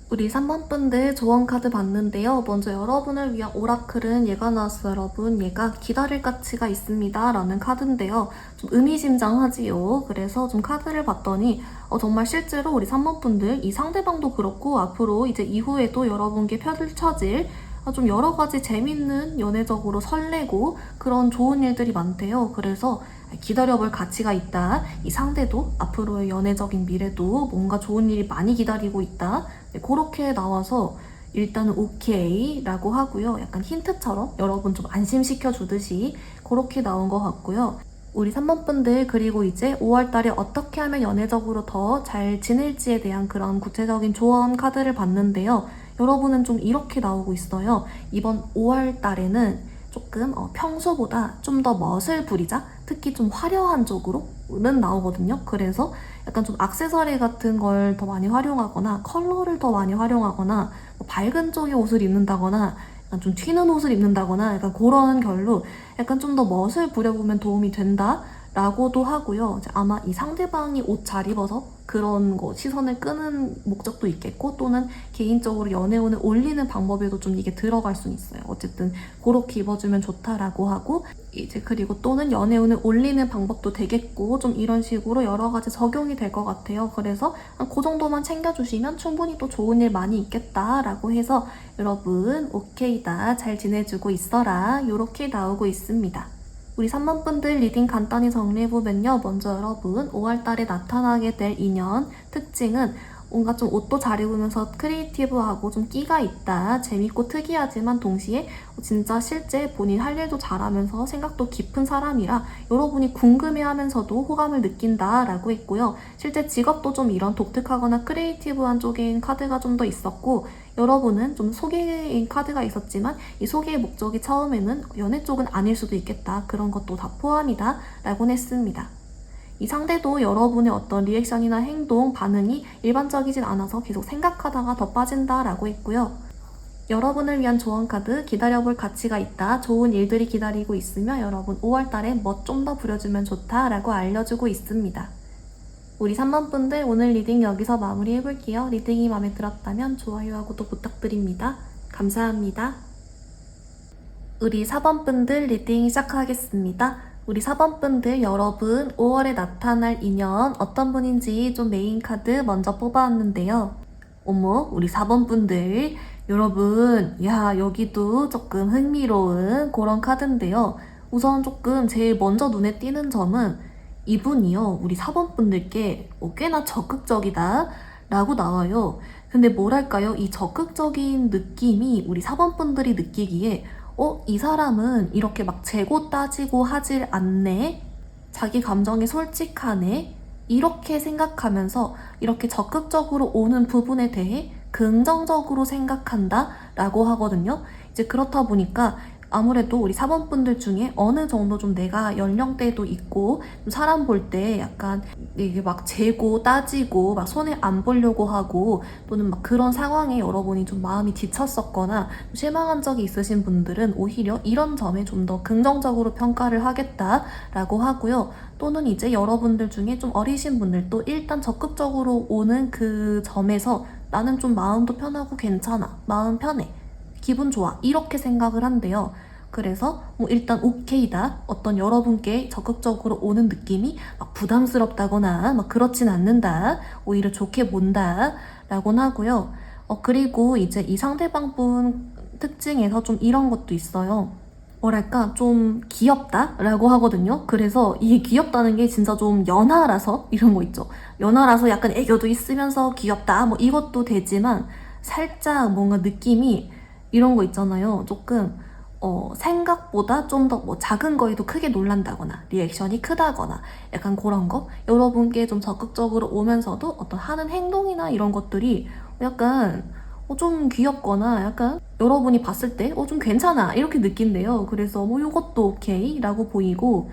우리 3번분들 조언 카드 봤는데요. 먼저 여러분을 위한 오라클은 얘가 나왔어요, 여러분. 얘가 기다릴 가치가 있습니다 라는 카드인데요. 좀 의미심장하지요. 그래서 좀 카드를 봤더니 정말 실제로 우리 3번분들 이 상대방도 그렇고 앞으로 이제 이후에도 여러분께 펼쳐질 좀 여러 가지 재밌는 연애적으로 설레고 그런 좋은 일들이 많대요. 그래서 기다려볼 가치가 있다. 이 상대도 앞으로의 연애적인 미래도 뭔가 좋은 일이 많이 기다리고 있다. 네, 그렇게 나와서 일단은 오케이 라고 하고요. 약간 힌트처럼 여러분 좀 안심시켜 주듯이 그렇게 나온 것 같고요. 우리 3번분들 그리고 이제 5월달에 어떻게 하면 연애적으로 더 잘 지낼지에 대한 그런 구체적인 조언 카드를 봤는데요. 여러분은 좀 이렇게 나오고 있어요. 이번 5월달에는 조금 평소보다 좀 더 멋을 부리자. 특히 좀 화려한 쪽으로는 나오거든요. 그래서 약간 좀 액세서리 같은 걸 더 많이 활용하거나 컬러를 더 많이 활용하거나 뭐 밝은 쪽의 옷을 입는다거나 약간 좀 튀는 옷을 입는다거나 약간 그런 결로 약간 좀 더 멋을 부려보면 도움이 된다 라고도 하고요. 아마 이 상대방이 옷 잘 입어서 그런 거 시선을 끄는 목적도 있겠고 또는 개인적으로 연애운을 올리는 방법에도 좀 이게 들어갈 수는 있어요. 어쨌든 그렇게 입어주면 좋다라고 하고 이제 그리고 또는 연애운을 올리는 방법도 되겠고 좀 이런 식으로 여러 가지 적용이 될 것 같아요. 그래서 그 정도만 챙겨주시면 충분히 또 좋은 일 많이 있겠다라고 해서 여러분 오케이다 잘 지내주고 있어라 이렇게 나오고 있습니다. 우리 3번분들 리딩 간단히 정리해보면요. 먼저 여러분 5월달에 나타나게 될 인연 특징은 뭔가 좀 옷도 잘 입으면서 크리에이티브하고 좀 끼가 있다. 재밌고 특이하지만 동시에 진짜 실제 본인 할 일도 잘하면서 생각도 깊은 사람이라 여러분이 궁금해하면서도 호감을 느낀다라고 했고요. 실제 직업도 좀 이런 독특하거나 크리에이티브한 쪽인 카드가 좀 더 있었고 여러분은 좀 소개인 카드가 있었지만 이 소개의 목적이 처음에는 연애 쪽은 아닐 수도 있겠다. 그런 것도 다 포함이다 라고 했습니다. 이 상대도 여러분의 어떤 리액션이나 행동, 반응이 일반적이진 않아서 계속 생각하다가 더 빠진다라고 했고요. 여러분을 위한 조언 카드 기다려볼 가치가 있다. 좋은 일들이 기다리고 있으며 여러분 5월달에 멋 좀 더 부려주면 좋다라고 알려주고 있습니다. 우리 3번분들 오늘 리딩 여기서 마무리해볼게요. 리딩이 마음에 들었다면 좋아요하고 구독 부탁드립니다. 감사합니다. 우리 4번분들 리딩 시작하겠습니다. 우리 4번분들 여러분 5월에 나타날 인연 어떤 분인지 좀 메인 카드 먼저 뽑아왔는데요. 어머 우리 4번분들 여러분 야 여기도 조금 흥미로운 그런 카드인데요. 우선 조금 제일 먼저 눈에 띄는 점은 이분이요 우리 4번분들께 꽤나 적극적이다 라고 나와요. 근데 뭐랄까요 이 적극적인 느낌이 우리 4번분들이 느끼기에 이 사람은 이렇게 막 재고 따지고 하질 않네. 자기 감정에 솔직하네. 이렇게 생각하면서 이렇게 적극적으로 오는 부분에 대해 긍정적으로 생각한다 라고 하거든요. 이제 그렇다 보니까 아무래도 우리 4번분들 중에 어느 정도 좀 내가 연령대도 있고 사람 볼 때 약간 이게 막 재고 따지고 막 손에 안 보려고 하고 또는 막 그런 상황에 여러분이 좀 마음이 지쳤었거나 실망한 적이 있으신 분들은 오히려 이런 점에 좀 더 긍정적으로 평가를 하겠다라고 하고요. 또는 이제 여러분들 중에 좀 어리신 분들도 일단 적극적으로 오는 그 점에서 나는 좀 마음도 편하고 괜찮아. 마음 편해. 기분 좋아. 이렇게 생각을 한대요. 그래서 일단 오케이다. 어떤 여러분께 적극적으로 오는 느낌이 막 부담스럽다거나 막 그렇진 않는다. 오히려 좋게 본다. 라고는 하고요. 그리고 이제 이 상대방분 특징에서 좀 이런 것도 있어요. 뭐랄까 좀 귀엽다라고 하거든요. 그래서 이게 귀엽다는 게 진짜 좀 연하라서 이런 거 있죠. 연하라서 약간 애교도 있으면서 귀엽다 뭐 이것도 되지만 살짝 뭔가 느낌이 이런 거 있잖아요. 조금 생각보다 좀 더 뭐 작은 거에도 크게 놀란다거나 리액션이 크다거나 약간 그런 거 여러분께 좀 적극적으로 오면서도 어떤 하는 행동이나 이런 것들이 약간 좀 귀엽거나 약간 여러분이 봤을 때 좀 괜찮아 이렇게 느낀대요. 그래서 뭐 요것도 오케이 라고 보이고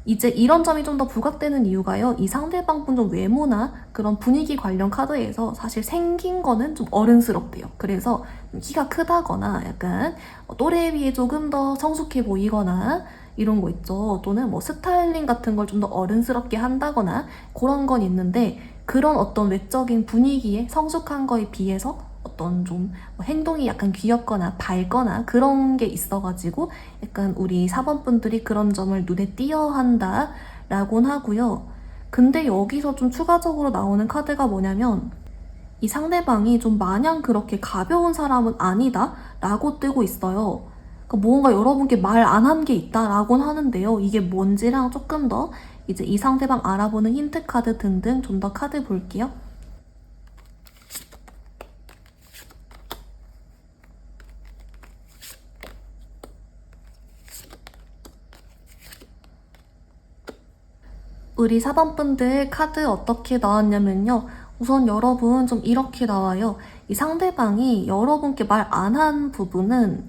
이제 이런 점이 좀 더 부각되는 이유가요. 이 상대방 분 좀 외모나 그런 분위기 관련 카드에서 사실 생긴 거는 좀 어른스럽대요. 그래서 키가 크다거나 약간 또래에 비해 조금 더 성숙해 보이거나 이런 거 있죠. 또는 뭐 스타일링 같은 걸 좀 더 어른스럽게 한다거나 그런 건 있는데 그런 어떤 외적인 분위기에 성숙한 거에 비해서 어떤 좀 행동이 약간 귀엽거나 밝거나 그런 게 있어가지고 약간 우리 4번 분들이 그런 점을 눈에 띄어 한다 라곤 하고요. 근데 여기서 좀 추가적으로 나오는 카드가 뭐냐면 이 상대방이 좀 마냥 그렇게 가벼운 사람은 아니다 라고 뜨고 있어요. 그러니까 뭔가 여러분께 말 안 한 게 있다라고는 하는데요. 이게 뭔지랑 조금 더 이제 이 상대방 알아보는 힌트 카드 등등 좀 더 카드 볼게요. 우리 4번 분들 카드 어떻게 나왔냐면요. 우선 여러분 좀 이렇게 나와요. 이 상대방이 여러분께 말 안 한 부분은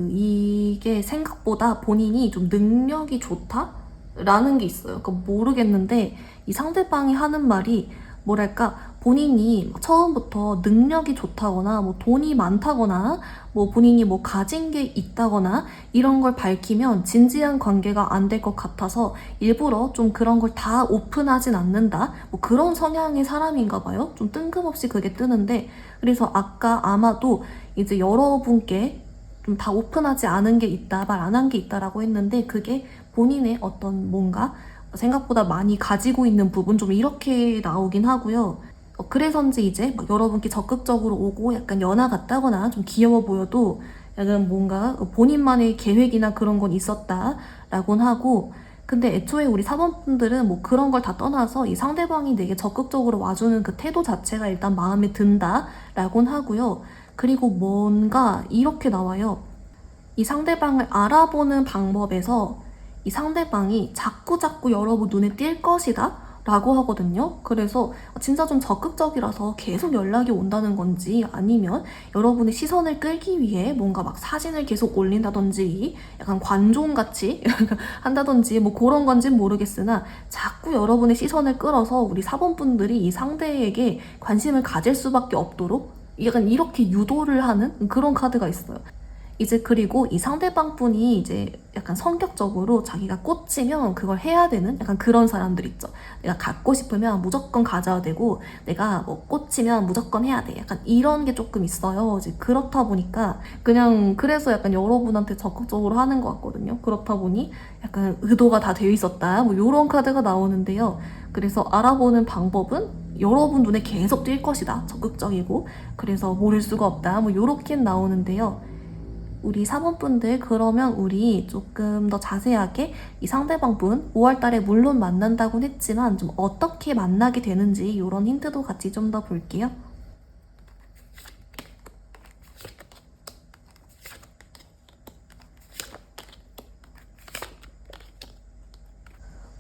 이게 생각보다 본인이 좀 능력이 좋다라는 게 있어요. 그러니까 모르겠는데 이 상대방이 하는 말이 뭐랄까 본인이 처음부터 능력이 좋다거나 뭐 돈이 많다거나 뭐 본인이 뭐 가진 게 있다거나 이런 걸 밝히면 진지한 관계가 안 될 것 같아서 일부러 좀 그런 걸 다 오픈하진 않는다 뭐 그런 성향의 사람인가 봐요. 좀 뜬금없이 그게 뜨는데 그래서 아까 아마도 이제 여러분께 좀 다 오픈하지 않은 게 있다 말 안 한 게 있다라고 했는데 그게 본인의 어떤 뭔가 생각보다 많이 가지고 있는 부분 좀 이렇게 나오긴 하고요. 그래서인지 이제 막 여러분께 적극적으로 오고 약간 연하 같다거나 좀 귀여워 보여도 약간 뭔가 본인만의 계획이나 그런 건 있었다라고는 하고 근데 애초에 우리 사범분들은 뭐 그런 걸 다 떠나서 이 상대방이 되게 적극적으로 와주는 그 태도 자체가 일단 마음에 든다라고는 하고요. 그리고 뭔가 이렇게 나와요. 이 상대방을 알아보는 방법에서 이 상대방이 자꾸 여러분 눈에 띌 것이다 라고 하거든요. 그래서 진짜 좀 적극적이라서 계속 연락이 온다는 건지 아니면 여러분의 시선을 끌기 위해 뭔가 막 사진을 계속 올린다든지 약간 관종같이 한다든지 뭐 그런 건지는 모르겠으나 자꾸 여러분의 시선을 끌어서 우리 사본분들이 이 상대에게 관심을 가질 수밖에 없도록 약간 이렇게 유도를 하는 그런 카드가 있어요. 이제 그리고 이 상대방 분이 이제 약간 성격적으로 자기가 꽂히면 그걸 해야 되는 약간 그런 사람들 있죠. 내가 갖고 싶으면 무조건 가져야 되고 내가 뭐 꽂히면 무조건 해야 돼. 약간 이런 게 조금 있어요. 이제 그렇다 보니까 그냥 그래서 약간 여러분한테 적극적으로 하는 것 같거든요. 그렇다 보니 약간 의도가 다 되어 있었다. 뭐 이런 카드가 나오는데요. 그래서 알아보는 방법은 여러분 눈에 계속 띌 것이다. 적극적이고 그래서 모를 수가 없다. 뭐 요렇게 나오는데요. 우리 사모분들 그러면 우리 조금 더 자세하게 이 상대방분 5월달에 물론 만난다고는 했지만 좀 어떻게 만나게 되는지 이런 힌트도 같이 좀 더 볼게요.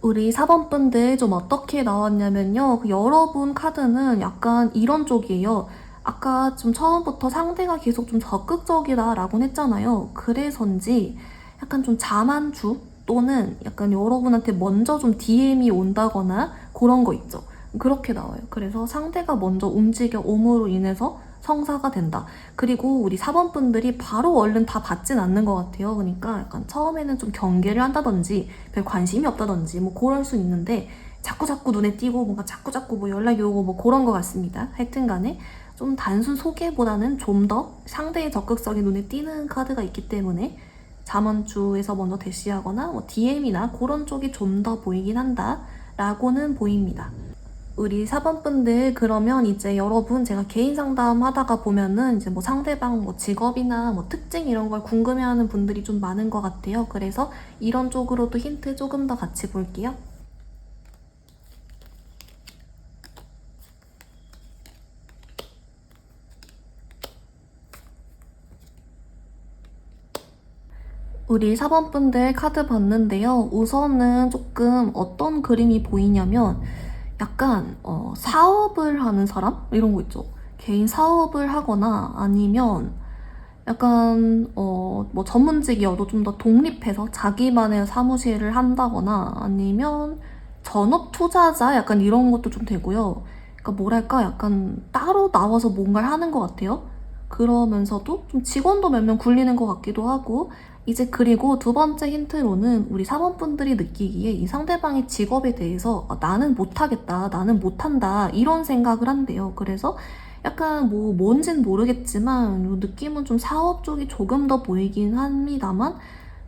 우리 4번분들 좀 어떻게 나왔냐면요. 그 여러분 카드는 약간 이런 쪽이에요. 아까 좀 처음부터 상대가 계속 좀 적극적이다라고 했잖아요. 그래서인지 약간 좀 자만주 또는 약간 여러분한테 먼저 좀 DM이 온다거나 그런 거 있죠. 그렇게 나와요. 그래서 상대가 먼저 움직여 옴으로 인해서 성사가 된다. 그리고 우리 4번 분들이 바로 얼른 다 받진 않는 것 같아요. 그러니까 약간 처음에는 좀 경계를 한다든지 별 관심이 없다든지 뭐 그럴 수 있는데 자꾸 눈에 띄고 뭔가 자꾸 뭐 연락이 오고 뭐 그런 것 같습니다. 하여튼 간에 좀 단순 소개보다는 좀 더 상대의 적극성이 눈에 띄는 카드가 있기 때문에 자만주에서 먼저 대시하거나 뭐 DM이나 그런 쪽이 좀 더 보이긴 한다 라고는 보입니다. 우리 4번분들 그러면 이제 여러분 제가 개인 상담 하다가 보면은 이제 뭐 상대방 뭐 직업이나 뭐 특징 이런 걸 궁금해하는 분들이 좀 많은 것 같아요. 그래서 이런 쪽으로도 힌트 조금 더 같이 볼게요. 우리 4번분들 카드 봤는데요. 우선은 조금 어떤 그림이 보이냐면 약간 사업을 하는 사람? 이런 거 있죠. 개인 사업을 하거나 아니면 약간 뭐 전문직이어도 좀 더 독립해서 자기만의 사무실을 한다거나 아니면 전업 투자자 약간 이런 것도 좀 되고요. 그러니까 뭐랄까 약간 따로 나와서 뭔가를 하는 것 같아요. 그러면서도 좀 직원도 몇 명 굴리는 것 같기도 하고 이제 그리고 두 번째 힌트로는 우리 사원분들이 느끼기에 이 상대방의 직업에 대해서 나는 못하겠다, 나는 못한다 이런 생각을 한대요. 그래서 약간 뭐 뭔진 모르겠지만 느낌은 좀 사업 쪽이 조금 더 보이긴 합니다만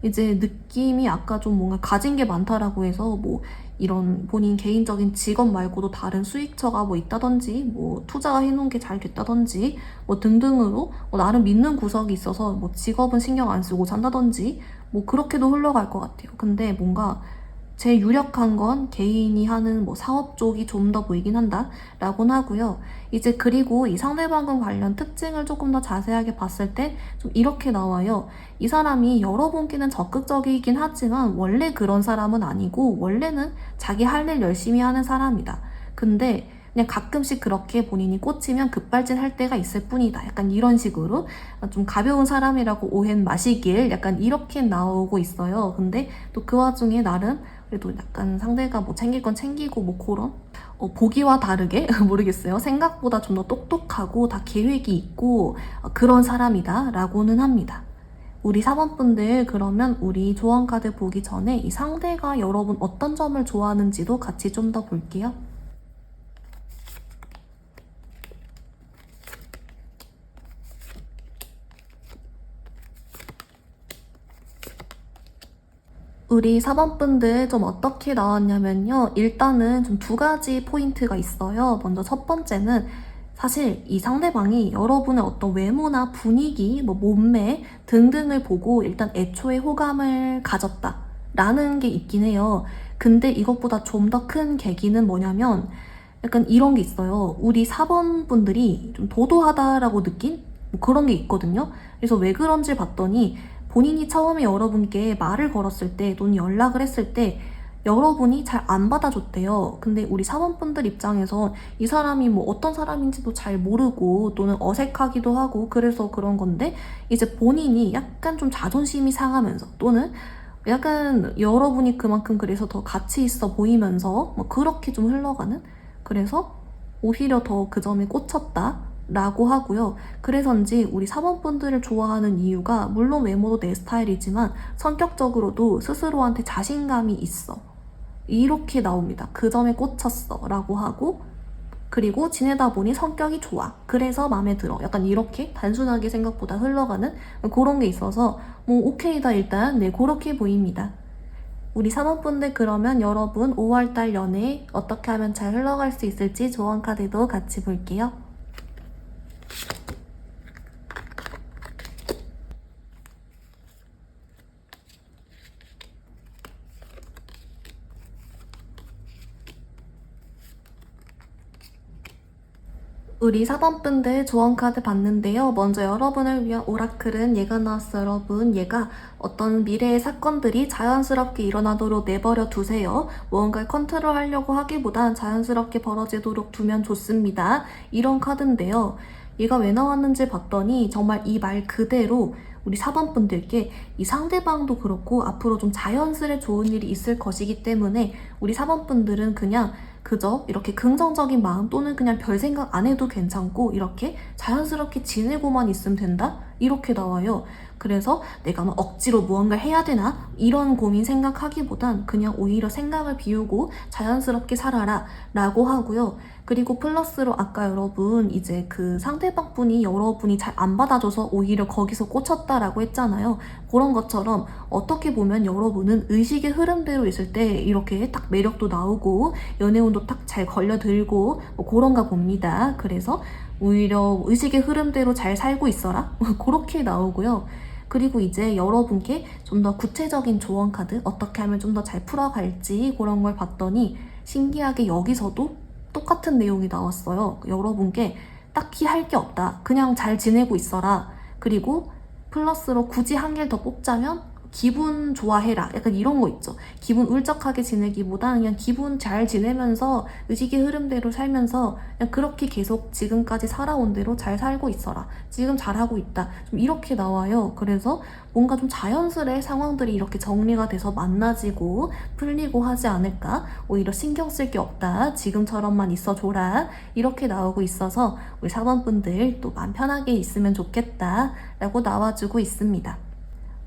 이제 느낌이 아까 좀 뭔가 가진 게 많다라고 해서 뭐 이런 본인 개인적인 직업 말고도 다른 수익처가 뭐 있다든지 뭐 투자가 해놓은 게 잘 됐다든지 뭐 등등으로 뭐 나름 믿는 구석이 있어서 뭐 직업은 신경 안 쓰고 산다든지 뭐 그렇게도 흘러갈 것 같아요. 근데 뭔가 제일 유력한 건 개인이 하는 뭐 사업 쪽이 좀 더 보이긴 한다 라고는 하고요. 이제 그리고 이 상대방과 관련 특징을 조금 더 자세하게 봤을 때 좀 이렇게 나와요. 이 사람이 여러분께는 적극적이긴 하지만 원래 그런 사람은 아니고 원래는 자기 할 일 열심히 하는 사람이다. 근데 그냥 가끔씩 그렇게 본인이 꽂히면 급발진할 때가 있을 뿐이다. 약간 이런 식으로 좀 가벼운 사람이라고 오해는 마시길 약간 이렇게 나오고 있어요. 근데 또 그 와중에 나름 그래도 약간 상대가 뭐 챙길 건 챙기고 뭐 그런 보기와 다르게 모르겠어요. 생각보다 좀 더 똑똑하고 다 계획이 있고 그런 사람이다 라고는 합니다. 우리 4번분들 그러면 우리 조언카드 보기 전에 이 상대가 여러분 어떤 점을 좋아하는지도 같이 좀 더 볼게요. 우리 4번분들 좀 어떻게 나왔냐면요. 일단은 좀 두 가지 포인트가 있어요. 먼저 첫 번째는 사실 이 상대방이 여러분의 어떤 외모나 분위기, 뭐 몸매 등등을 보고 일단 애초에 호감을 가졌다 라는 게 있긴 해요. 근데 이것보다 좀 더 큰 계기는 뭐냐면 약간 이런 게 있어요. 우리 4번분들이 좀 도도하다라고 느낀 뭐 그런 게 있거든요. 그래서 왜 그런지 봤더니 본인이 처음에 여러분께 말을 걸었을 때 또는 연락을 했을 때 여러분이 잘 안 받아줬대요. 근데 우리 사원분들 입장에서 이 사람이 뭐 어떤 사람인지도 잘 모르고 또는 어색하기도 하고 그래서 그런 건데 이제 본인이 약간 좀 자존심이 상하면서 또는 약간 여러분이 그만큼 그래서 더 가치 있어 보이면서 뭐 그렇게 좀 흘러가는 그래서 오히려 더 그 점에 꽂혔다 라고 하고요. 그래서인지 우리 사원분들을 좋아하는 이유가 물론 외모도 내 스타일이지만 성격적으로도 스스로한테 자신감이 있어. 이렇게 나옵니다. 그 점에 꽂혔어 라고 하고 그리고 지내다 보니 성격이 좋아. 그래서 마음에 들어. 약간 이렇게 단순하게 생각보다 흘러가는 그런 게 있어서 뭐 오케이다 일단 네 그렇게 보입니다. 우리 사모분들 그러면 여러분 5월달 연애 어떻게 하면 잘 흘러갈 수 있을지 조언 카드도 같이 볼게요. 우리 4번분들 조언카드 봤는데요. 먼저 여러분을 위한 오라클은 얘가 나왔어요. 여러분 얘가 어떤 미래의 사건들이 자연스럽게 일어나도록 내버려 두세요. 무언가를 컨트롤하려고 하기보단 자연스럽게 벌어지도록 두면 좋습니다. 이런 카드인데요. 얘가 왜 나왔는지 봤더니 정말 이 말 그대로 우리 4번분들께 이 상대방도 그렇고 앞으로 좀 자연스레 좋은 일이 있을 것이기 때문에 우리 4번분들은 그냥 그저 이렇게 긍정적인 마음 또는 그냥 별 생각 안 해도 괜찮고 이렇게 자연스럽게 지내고만 있으면 된다? 이렇게 나와요. 그래서 내가 막 억지로 무언가를 해야 되나? 이런 고민 생각하기보단 그냥 오히려 생각을 비우고 자연스럽게 살아라 라고 하고요. 그리고 플러스로 아까 여러분 이제 그 상대방 분이 여러분이 잘 안 받아줘서 오히려 거기서 꽂혔다라고 했잖아요. 그런 것처럼 어떻게 보면 여러분은 의식의 흐름대로 있을 때 이렇게 딱 매력도 나오고 연애운도 딱 잘 걸려들고 뭐 그런가 봅니다. 그래서 오히려 의식의 흐름대로 잘 살고 있어라? 그렇게 나오고요. 그리고 이제 여러분께 좀 더 구체적인 조언 카드 어떻게 하면 좀 더 잘 풀어갈지 그런 걸 봤더니 신기하게 여기서도 똑같은 내용이 나왔어요. 여러분께 딱히 할 게 없다. 그냥 잘 지내고 있어라. 그리고 플러스로 굳이 한 개를 더 뽑자면 기분 좋아해라. 약간 이런 거 있죠. 기분 울적하게 지내기보다 그냥 기분 잘 지내면서 의식의 흐름대로 살면서 그냥 그렇게 계속 지금까지 살아온 대로 잘 살고 있어라. 지금 잘하고 있다. 좀 이렇게 나와요. 그래서 뭔가 좀 자연스레 상황들이 이렇게 정리가 돼서 만나지고 풀리고 하지 않을까? 오히려 신경 쓸 게 없다. 지금처럼만 있어줘라. 이렇게 나오고 있어서 우리 4번분들 또 마음 편하게 있으면 좋겠다. 라고 나와주고 있습니다.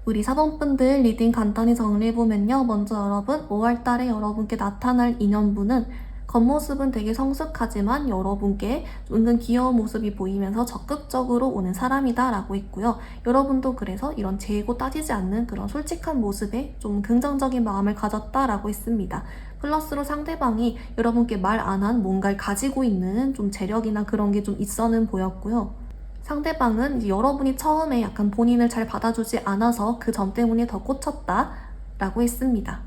우리 4번분들 리딩 간단히 정리해보면요. 먼저 여러분 5월달에 여러분께 나타날 인연분은 겉모습은 되게 성숙하지만 여러분께 은근 귀여운 모습이 보이면서 적극적으로 오는 사람이다 라고 있고요. 여러분도 그래서 이런 재고 따지지 않는 그런 솔직한 모습에 좀 긍정적인 마음을 가졌다 라고 있습니다. 플러스로 상대방이 여러분께 말 안 한 뭔가를 가지고 있는 좀 재력이나 그런 게 좀 있어는 보였고요. 상대방은 이제 여러분이 처음에 약간 본인을 잘 받아주지 않아서 그 점 때문에 더 꽂혔다 라고 했습니다.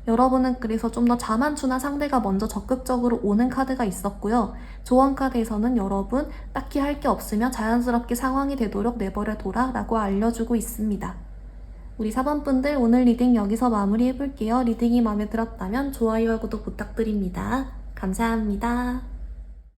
여러분은 그래서 좀 더 자만추나 상대가 먼저 적극적으로 오는 카드가 있었고요. 조언 카드에서는 여러분 딱히 할 게 없으면 자연스럽게 상황이 되도록 내버려둬라 라고 알려주고 있습니다. 우리 4번분들 오늘 리딩 여기서 마무리해볼게요. 리딩이 마음에 들었다면 좋아요와 구독 부탁드립니다. 감사합니다.